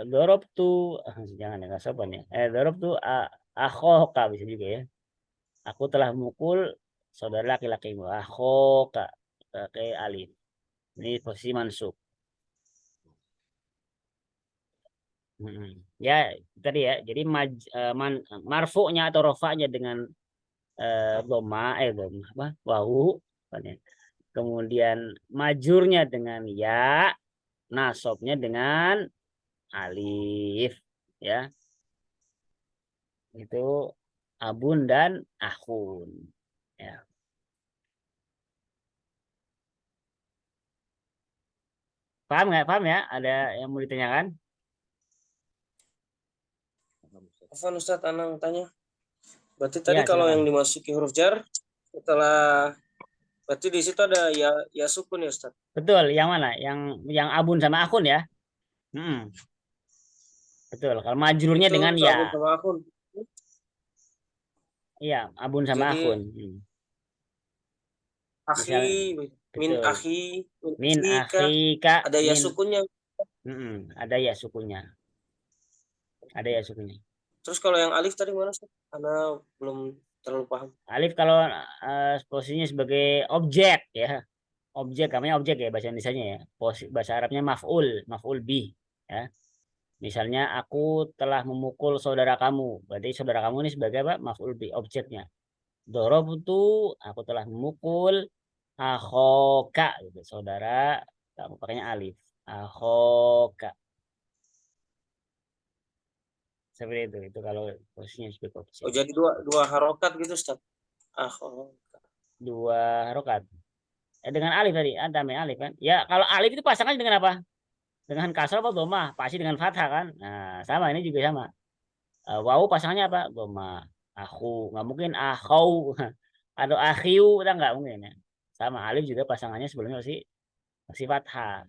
Speaker 1: dorobtu jangan ya nasaban ya. Dorobtu akhoka bisa juga ya. Aku telah memukul saudara laki-lakimu. Akhoka pakai alif. Ini posisi mansub. Ya tadi ya. Jadi marfu'nya atau rofa'nya dengan dhamma apa? Wawu. Kemudian majurnya dengan ya, nasabnya dengan alif ya. Itu abun dan akhun ya. Paham nggak? Paham ya? Ada yang mau ditanyakan?
Speaker 11: Afwan Ustadz, Anang tanya. Berarti tadi
Speaker 1: Ya,
Speaker 11: kalau
Speaker 1: silakan.
Speaker 11: yang dimasuki huruf jar setelah berarti di situ ada ya sukun ya Ustadz.
Speaker 1: Betul, yang mana? Yang abun sama akhun ya? Betul. Kalau majrurnya
Speaker 11: Itu
Speaker 1: dengan
Speaker 11: untuk
Speaker 1: ya.
Speaker 11: abun sama akun.
Speaker 1: Iya, abun sama
Speaker 11: Jadi
Speaker 1: akhun. Misal,
Speaker 11: akhi, min
Speaker 1: betul.
Speaker 11: akhi,
Speaker 1: Min
Speaker 11: akhika,
Speaker 1: akhika,
Speaker 11: ada ya
Speaker 1: min.
Speaker 11: sukunnya.
Speaker 1: Ada ya sukunya. Ada ya sukunya.
Speaker 11: Terus kalau yang alif tadi mana sih? Karena belum terlalu paham.
Speaker 1: Alif kalau posisinya sebagai objek ya. Objek, namanya objek ya bahasa Indonesianya ya. Bahasa Arabnya maf'ul bih ya. Misalnya aku telah memukul saudara kamu. Berarti saudara kamu ini sebagai apa? Maf'ul bih, objeknya. Dorobtu, aku telah memukul akhoka gitu. Saudara, kamu pakainya alif. Akhoka. Seperti itu kalau posisinya sebagai objek.
Speaker 11: Oh, jadi dua harokat gitu, Ustaz.
Speaker 1: Dua harokat. Dengan alif tadi, ada alif kan? Ya, kalau alif itu pasangannya dengan apa? Dengan kasrah atau domah? Pasti dengan fathah kan? Nah, sama ini juga sama. Wawu pasangannya apa? Domah. Aku, nggak mungkin akhau atau akhiu, kita nggak mungkin ya. Sama alif juga pasangannya sebelumnya masih fathah.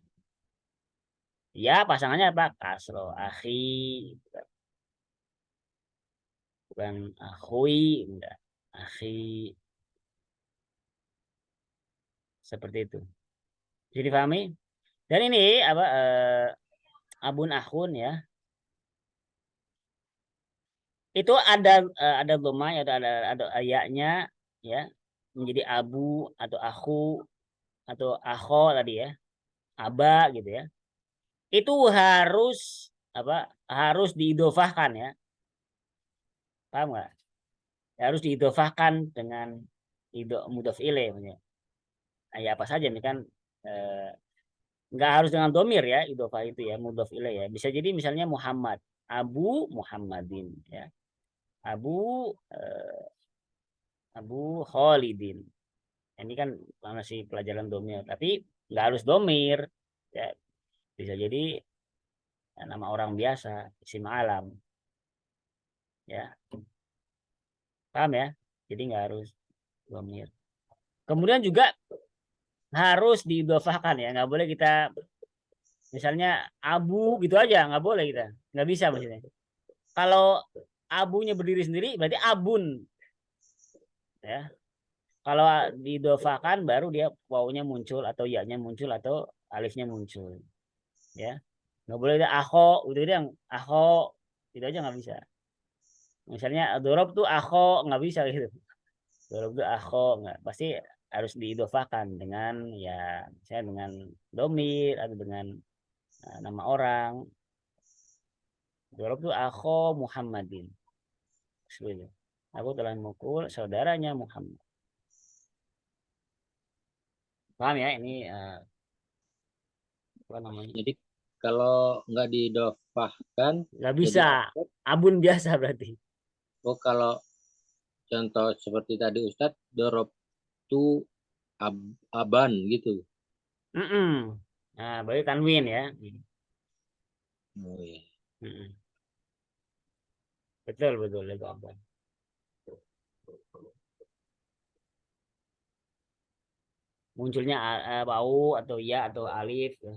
Speaker 1: Ya, pasangannya apa? Kasroh, akhi. Bukan akhui, enggak. Akhi. Seperti itu. Jadi dipahami? Dan ini apa abun akhun ya. Itu ada dhamma ya, ada ayatnya ya, menjadi abu atau akhu atau akho tadi ya. Aba gitu ya. Itu harus apa? Harus diidofahkan ya. Paham nggak? Harus diidofahkan dengan mudhof ilaih maksudnya. Ya apa saja nih kan nggak harus dengan domir ya, idofah itu ya, mudhof ilaih ya. Bisa jadi misalnya Muhammad, Abu Muhammadin ya. Abu Khalidin. Ini kan masih pelajaran domir, tapi nggak harus domir ya. Bisa jadi nama orang biasa, isim alam ya. Paham ya? Jadi nggak harus domir. Kemudian juga harus diidofahkan ya, nggak boleh kita misalnya abu gitu aja, nggak boleh kita, nggak bisa maksudnya. Kalau abunya berdiri sendiri berarti abun ya. Kalau diidofahkan baru dia wawunya muncul atau ya-nya muncul atau alifnya muncul ya. Nggak boleh ada akho, udah yang akho itu aja nggak bisa. Misalnya dorob tuh akho nggak bisa gitu. Dorob tuh akho nggak, pasti harus diidofahkan dengan ya misalnya dengan domir atau dengan nama orang. Dorob tuh akho Muhammadin. Seperti itu. Aku telah memukul saudaranya Muhammad. Paham ya ini apa namanya?
Speaker 2: Jadi kalau nggak didofahkan
Speaker 1: nggak bisa, abun biasa berarti.
Speaker 2: Oh, kalau contoh seperti tadi Ustadz, dorob tu aban gitu.
Speaker 1: Nah, berarti tanwin ya.
Speaker 2: Oh, iya.
Speaker 1: Betul itu aban. Munculnya bau atau ya atau alif ya.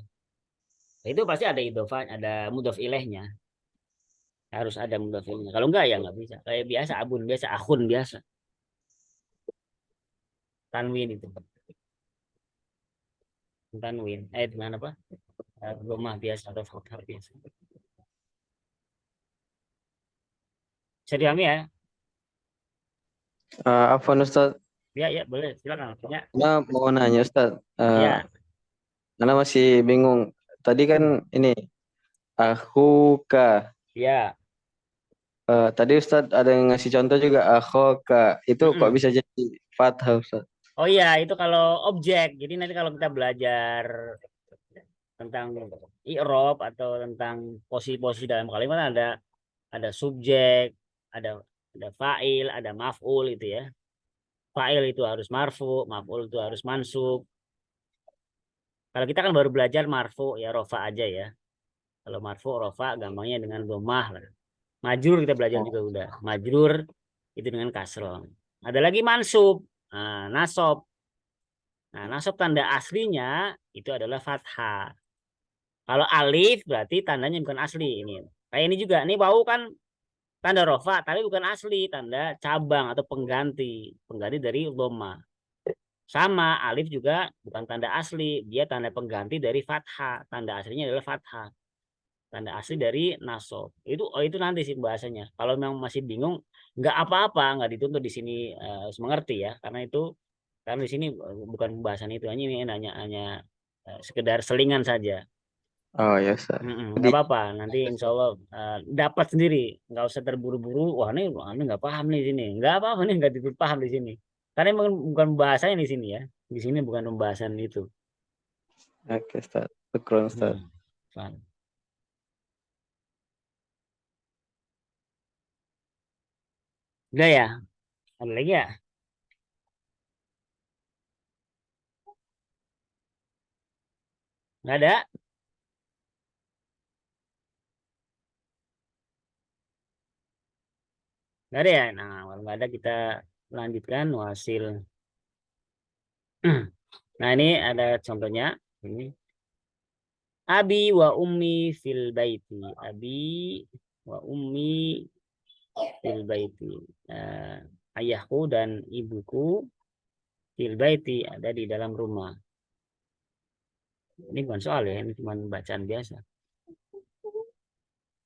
Speaker 1: Itu pasti ada idofah, ada mudhof ilaihnya. Harus ada mudhof ilaihnya. Kalau enggak ya nggak bisa. Kayak biasa abun biasa, akhun biasa. Tanwin itu. Tanwin. Dengan apa? Domah biasa atau fathah biasa. Bisa dipahami ya?
Speaker 3: Afwan Ustaz.
Speaker 1: Ya, boleh. Silakan. Ya.
Speaker 3: Nah, mau nanya Ustaz.
Speaker 1: Ya.
Speaker 3: Karena masih bingung. Tadi kan ini akhuka.
Speaker 1: Ya.
Speaker 3: Tadi Ustaz ada yang ngasih contoh juga akhoka. Itu kok bisa jadi fathah Ustaz?
Speaker 1: Oh iya, itu kalau objek. Jadi nanti kalau kita belajar tentang i'rab atau tentang posisi-posisi dalam kalimat ada subjek, ada fa'il, ada maf'ul itu ya. Fa'il itu harus marfu, maf'ul itu harus mansub. Kalau kita kan baru belajar marfu ya, rofa aja ya. Kalau marfu rofa gampangnya dengan dhammah lah. Majrur kita belajar juga udah. Majrur itu dengan kasroh. Ada lagi mansub, nasob. Nah, nasob tanda aslinya itu adalah fathah. Kalau alif berarti tandanya bukan asli ini. Kayak ini juga. Ini wau kan Tanda rofa, tapi bukan asli, tanda cabang atau pengganti dari dhamma. Sama alif juga bukan tanda asli, dia tanda pengganti dari fathah. Tanda aslinya adalah fathah. Tanda asli dari nasab. Itu nanti sih bahasanya. Kalau memang masih bingung, nggak apa-apa, nggak dituntut di sini harus mengerti ya, karena di sini bukan pembahasan itu, hanya sekedar selingan saja.
Speaker 3: Oh ya, Ustaz.
Speaker 1: Nggak apa-apa, nanti insya Allah dapat sendiri, nggak usah terburu-buru. Wah ini nggak paham nih sini, nggak apa-apa nih, nggak paham di sini. Karena bukan pembahasannya di sini ya, di sini bukan pembahasan itu.
Speaker 3: Oke, Ustaz. Syukran, Ustaz.
Speaker 1: Faham. Udah ya, ada lagi ya? Nggak ada? Nggak ada ya? Nah, kalau nggak ada kita lanjutkan hasil. Nah ini ada contohnya. Ini abi wa ummi fil baiti. Abi wa ummi fil baiti. Ayahku dan ibuku fil baiti ada di dalam rumah. Ini bukan soal ya, ini cuma bacaan biasa.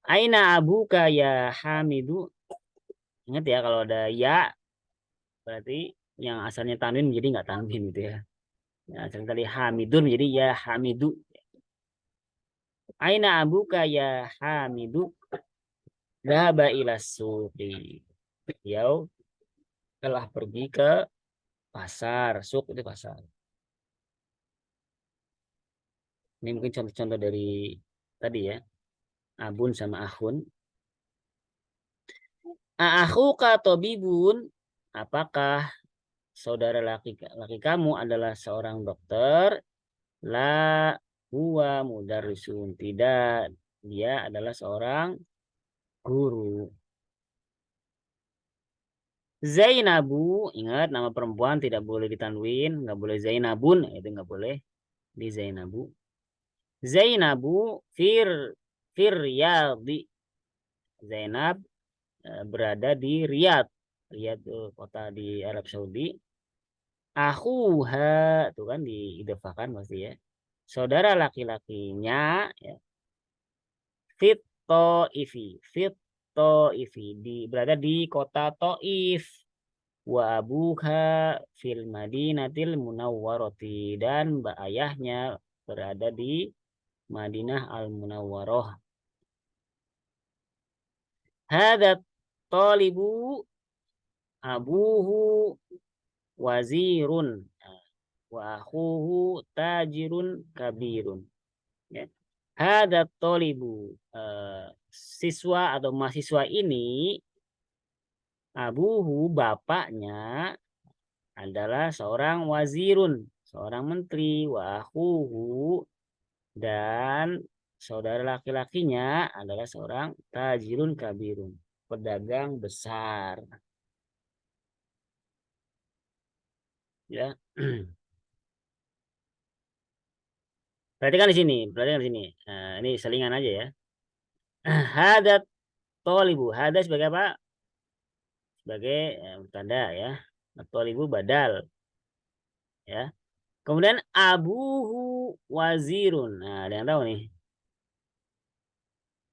Speaker 1: Aina abuka ya Hamidu. Ingat ya, kalau ada ya berarti yang asalnya tanwin menjadi nggak tanwin gitu ya. Asalnya tadi Hamidun jadi ya Hamidu. Aina abuka ya Hamidu. Dhaba ila suqi. Beliau telah pergi ke pasar. Suq itu pasar. Ini mungkin contoh-contoh dari tadi ya. Abun sama akhun. Akhuka tabibun. Apakah saudara laki kamu adalah seorang dokter? La huwa mudarrisun. Tidak, dia adalah seorang guru. Zainabu, ingat nama perempuan tidak boleh ditanwin, nggak boleh Zainabun, itu nggak boleh di Zainabu. Zainabu Riyadhi. Zainab berada di Riyadh. Riyadh itu kota di Arab Saudi. Akhuha tuh kan diidafakan pasti ya. Saudara laki-lakinya ya. Fit Ta'ifi berada di kota Taif. Wa abuha fil Madinatil Munawwarati, dan ayahnya berada di Madinah Al-Munawwarah. Hadza talibu abuhu wazirun wa akhuhu tajirun kabirun. Ya. Hadza talibu siswa atau mahasiswa ini, abuhu bapaknya adalah seorang wazirun, seorang menteri, wa akhuhu dan saudara laki-lakinya adalah seorang tajirun kabirun, pedagang besar. Ya. Perhatikan di sini. Ini selingan aja ya. Hadat tolibu. Hadat sebagai apa? Sebagai tanda ya. Tolibu badal. Ya. Kemudian abuhu wazirun. Nah, ada yang tahu nih.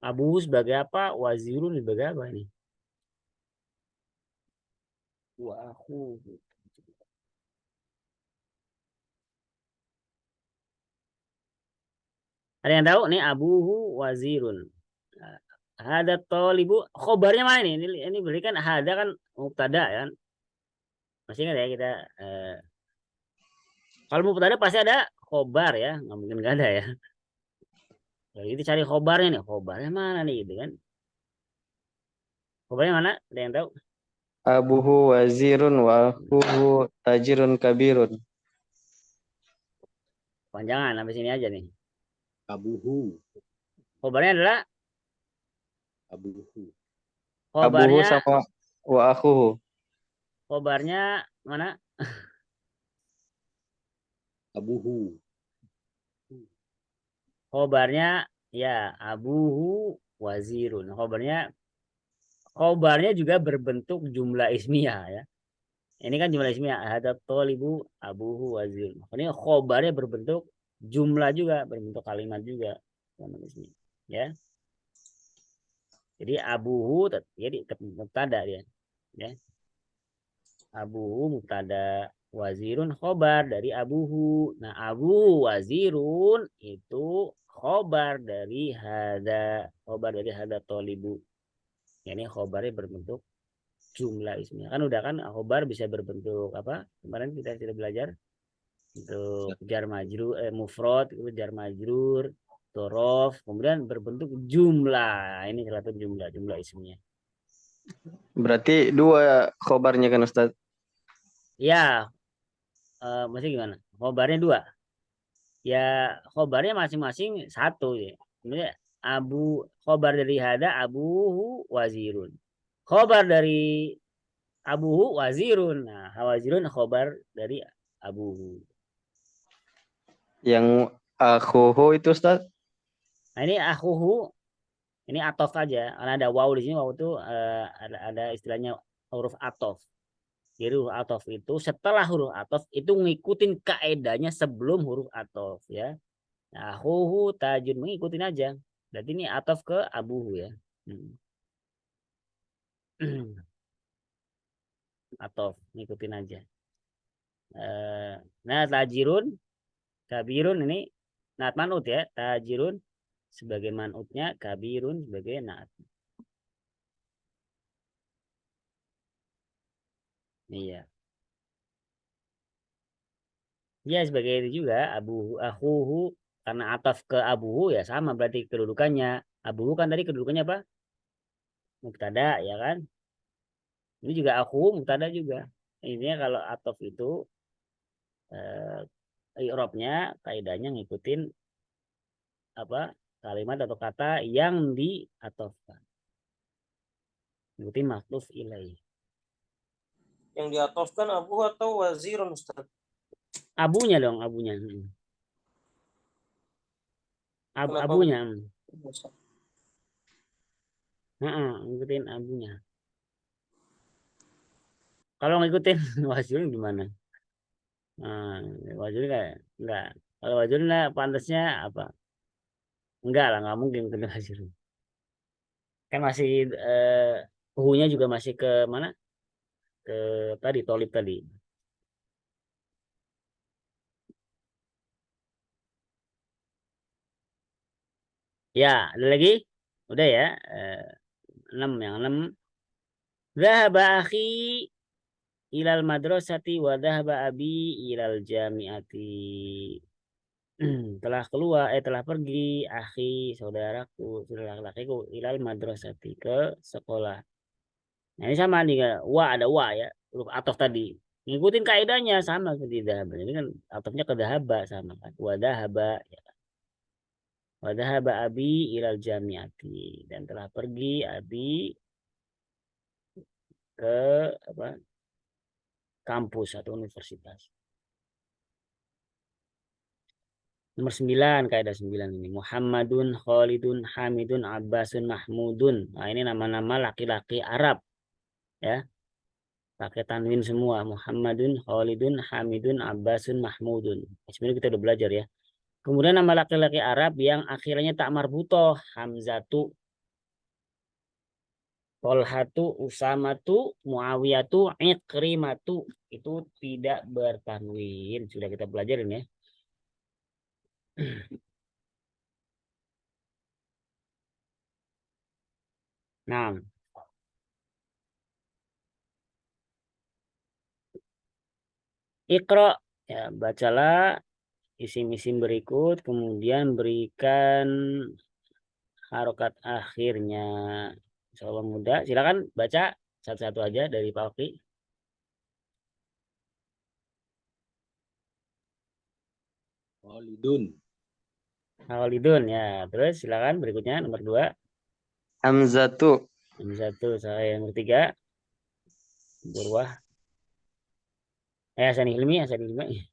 Speaker 1: Abuhu sebagai apa? Wazirun sebagai apa ini? Wa akhuhu. Ada yang tahu nih, abuhu wazirun. Hada tolibu, khobarnya mana ini? Ini berikan hada kan mubtada kan? Masih ingat ya kita kalau mubtada pasti ada khobar ya, nggak mungkin nggak ada ya. Jadi itu cari khobarnya nih, khobarnya mana nih gitu kan? Khobarnya mana? Ada yang tahu?
Speaker 3: Abuhu wazirun wa akhuhu tajirun kabirun.
Speaker 1: Panjangan sampai sini aja nih.
Speaker 2: Abuhu.
Speaker 1: Khobarnya adalah
Speaker 2: Abuhu.
Speaker 3: Abuhu sama wa akhuhu.
Speaker 1: Khobarnya mana?
Speaker 2: Abuhu.
Speaker 1: Khobarnya ya abuhu wazirun. khobarnya juga berbentuk jumlah ismiyah ya. Ini kan jumlah ismiyah. Ada tolibu abuhu wazir. Ini khobarnya berbentuk jumlah juga, berbentuk kalimat juga. Ya. Jadi abuhu jadi mubtada dia. Ya. Abuhu mubtada, wazirun khobar dari abuhu. Nah, abu wazirun itu khobar dari hada tolibu. Ini khobarnya berbentuk jumlah ismiyah. Kan udah kan khobar bisa berbentuk apa? Kemarin kita sudah belajar untuk jar majrur, mufrad itu jar majrur, torof, kemudian berbentuk jumlah. Ini salah satu jumlah ismiyah.
Speaker 3: Berarti 2 khobarnya kan Ustaz?
Speaker 1: Ya, maksudnya gimana? Khobarnya 2. Ya, khobarnya masing-masing 1 ya. Kemudian khobar dari hada abuhu wazirun. Khobar dari abuhu wazirun. Nah, wazirun khobar dari abuhu.
Speaker 3: Yang akhuhu itu Ustaz?
Speaker 1: Nah, ini akhuhu, ini atof aja. Karena ada waw di sini, waw itu ada istilahnya huruf atof. Jadi huruf atof itu setelah huruf atof itu ngikutin kaedahnya sebelum huruf atof ya. Nah, akhuhu tajun mengikutin aja. Berarti ini atof ke abuhu ya. Atof ngikutin aja. Nah, tajirun kabirun ini naat manut ya. Tajirun sebagai manutnya, kabirun sebagai naat. Iya. Ya sebagai itu juga akhuhu karena ataf ke abuhu ya sama berarti kedudukannya. Abuhu kan tadi kedudukannya apa? Mubtada ya kan? Ini juga akhuhu mubtada juga. Ini kalau ataf itu i'rabnya kaidahnya ngikutin apa? Kalimat atau kata yang diatofkan. Ngikutin maktuf ilaih.
Speaker 11: Yang diatofkan abu atau wazirun Ustaz?
Speaker 1: Abunya dong, abunya. Abunya. Ngikutin abunya. Kalau ngikutin wazirun gimana? Nah, wazirun kayak enggak. Kalau wazirun pantasnya apa? Enggak lah, nggak mungkin ke wazirun. Kan masih hunya juga masih ke mana? Ke tadi tolib tadi. Ya, ada lagi? Udah ya. 6 yang 6. Dhahaba akhi ilal madrasati wa dhahaba abi ilal jami'ati. Telah pergi akhi saudaraku, saudara laki-lakiku ilal madrasati ke sekolah. Nah, ini sama nih, wa ada wa ya, huruf atof tadi. Ngikutin kaidahnya sama seperti dhahaba. Ini kan atofnya ke dhahaba sama kan. Wa dhahaba ya. Wa dhahaba abi ilal jami'ati, dan telah pergi abi ke apa? Kampus atau universitas. Nomor 9, kaidah 9 ini. Muhammadun, Khalidun, Hamidun, Abbasun, Mahmudun. Nah, ini nama-nama laki-laki Arab. Ya. Pakai tanwin semua. Muhammadun, Khalidun, Hamidun, Abbasun, Mahmudun. Sebenarnya kita udah belajar ya. Kemudian nama laki-laki Arab yang akhirnya tak marbutoh. Hamzatu, Tolhatu, Usamatu, Muawiyatu, Ikrimatu. Itu tidak bertanwin. Sudah kita belajarin ya. Nah, Iqra, ya bacalah isim-isim berikut, kemudian berikan harokat akhirnya. Insyaallah mudah. Silakan baca satu-satu aja dari Pak Oki.
Speaker 2: Khalidun.
Speaker 1: Khalidun ya. Terus silakan berikutnya nomor 2.
Speaker 3: Hamzatu.
Speaker 1: Hamzatu. Saya nomor 3. Burwah. Hasan Hilmi, Hasan Hilmi.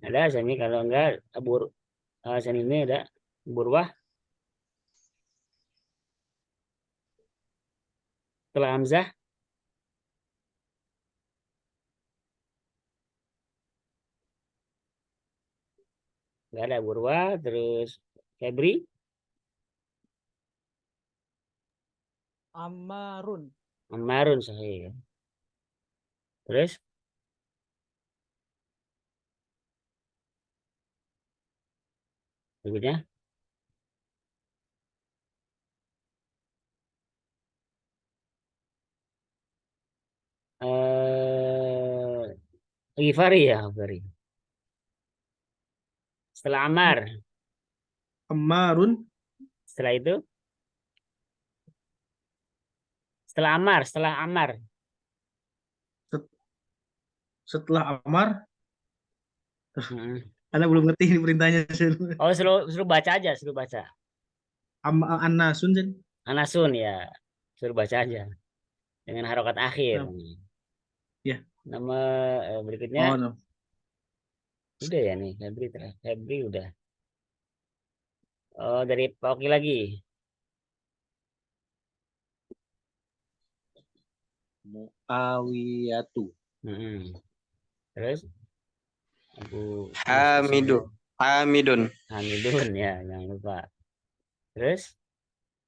Speaker 1: Ada Hasan Hilmi, kalau enggak Hasan Hilmi ada Burwah. Setelah Hamzah. Nggak ada Burwa, terus Febri,
Speaker 4: Ammarun.
Speaker 1: Ammarun sahih. Terus berikutnya Ghifari ya, Ghifari. Setelah Ammar,
Speaker 10: Ammarun.
Speaker 1: setelah itu setelah Ammar, setelah Ammar.
Speaker 10: Setelah Ammar.
Speaker 1: Mm-mm.
Speaker 10: Anda belum ngerti ini perintahnya.
Speaker 1: Oh, suruh baca aja, suruh baca.
Speaker 10: An-nasun.
Speaker 1: Anasun ya, suruh baca aja dengan harokat akhir.
Speaker 10: Nah, ya.
Speaker 1: Nama berikutnya
Speaker 10: Oh, no.
Speaker 1: udah ya nih, Febri udah. Oh, dari Pak Oki lagi.
Speaker 2: Muawiyatu.
Speaker 1: Mm-mm. Terus
Speaker 3: Hamidun.
Speaker 1: Hamidun ya, jangan lupa. Terus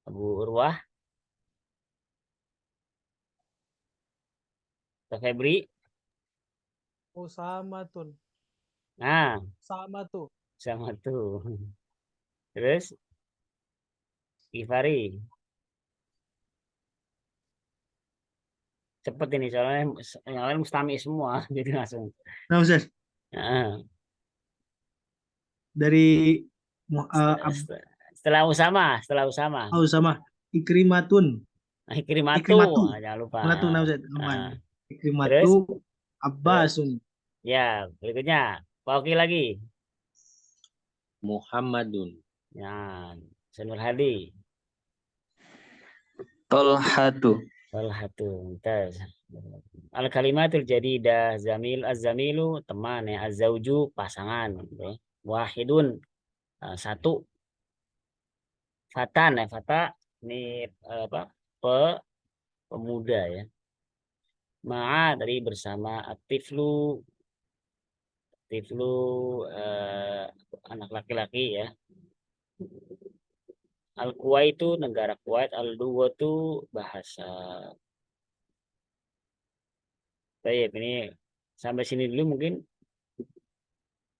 Speaker 1: Abu Urwah, Febri.
Speaker 4: Usamatun.
Speaker 1: Nah,
Speaker 4: Samatu.
Speaker 1: sama tuh. Terus Gifari. Cepet ini soalnya yang lain mustami semua, jadi langsung.
Speaker 10: Nah, Ustaz.
Speaker 1: Nah,
Speaker 10: Dari
Speaker 1: setelah Usama.
Speaker 10: sama Ikrimatun.
Speaker 1: Ikrimatu. Jangan lupa.
Speaker 10: Nah, Ustaz.
Speaker 1: Nah,
Speaker 10: Ikrimatu Abbasun.
Speaker 1: ya, berikutnya Pak Oki lagi.
Speaker 2: Muhammadun.
Speaker 1: Ya, Sanur Hadi.
Speaker 3: Tolhatu.
Speaker 1: Terus al kalimatul jadidah az-zamilu teman ya, az-zauju pasangan gitu ya. Wahidun satu. Fatan ya, fata ini apa? Pemuda ya. Ma'a tadi bersama atiflu anak laki-laki ya. Al-Kuwait itu negara Kuwait, Al-Duwa itu bahasa. Baik, ini sampai sini dulu mungkin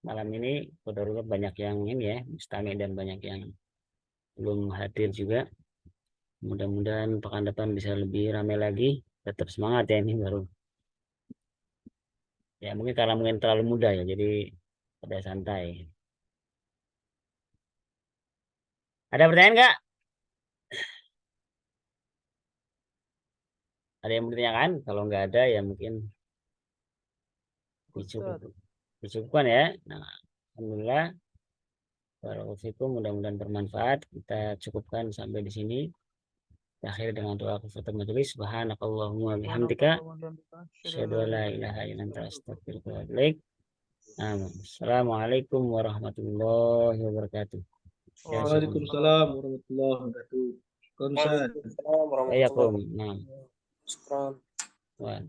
Speaker 1: malam ini. Qadarullah banyak yang ini ya, mustami dan banyak yang belum hadir juga. Mudah-mudahan pekan depan bisa lebih ramai lagi. Tetap semangat ya, ini baru. Ya mungkin karena mungkin terlalu muda ya, jadi pada santai. Ada pertanyaan nggak? Ada yang bertanyakan? Kalau nggak ada ya mungkin dicukupkan ya. Nah, alhamdulillah. Barakallahu mudah-mudahan bermanfaat. Kita cukupkan sampai di sini. Akhir dengan doa kafaratul majelis. Subhanakallahumma bihamdika asyhadu an la ilaha illa anta astaghfiruka wa atubu ilaik. Assalamualaikum warahmatullahi wabarakatuh.
Speaker 10: Waalaikumsalam warahmatullahi wabarakatuh.
Speaker 11: Waalaikumsalam warahmatullahi
Speaker 1: Waalaikumsalam.
Speaker 11: wabarakatuh.
Speaker 1: Nah. Wah,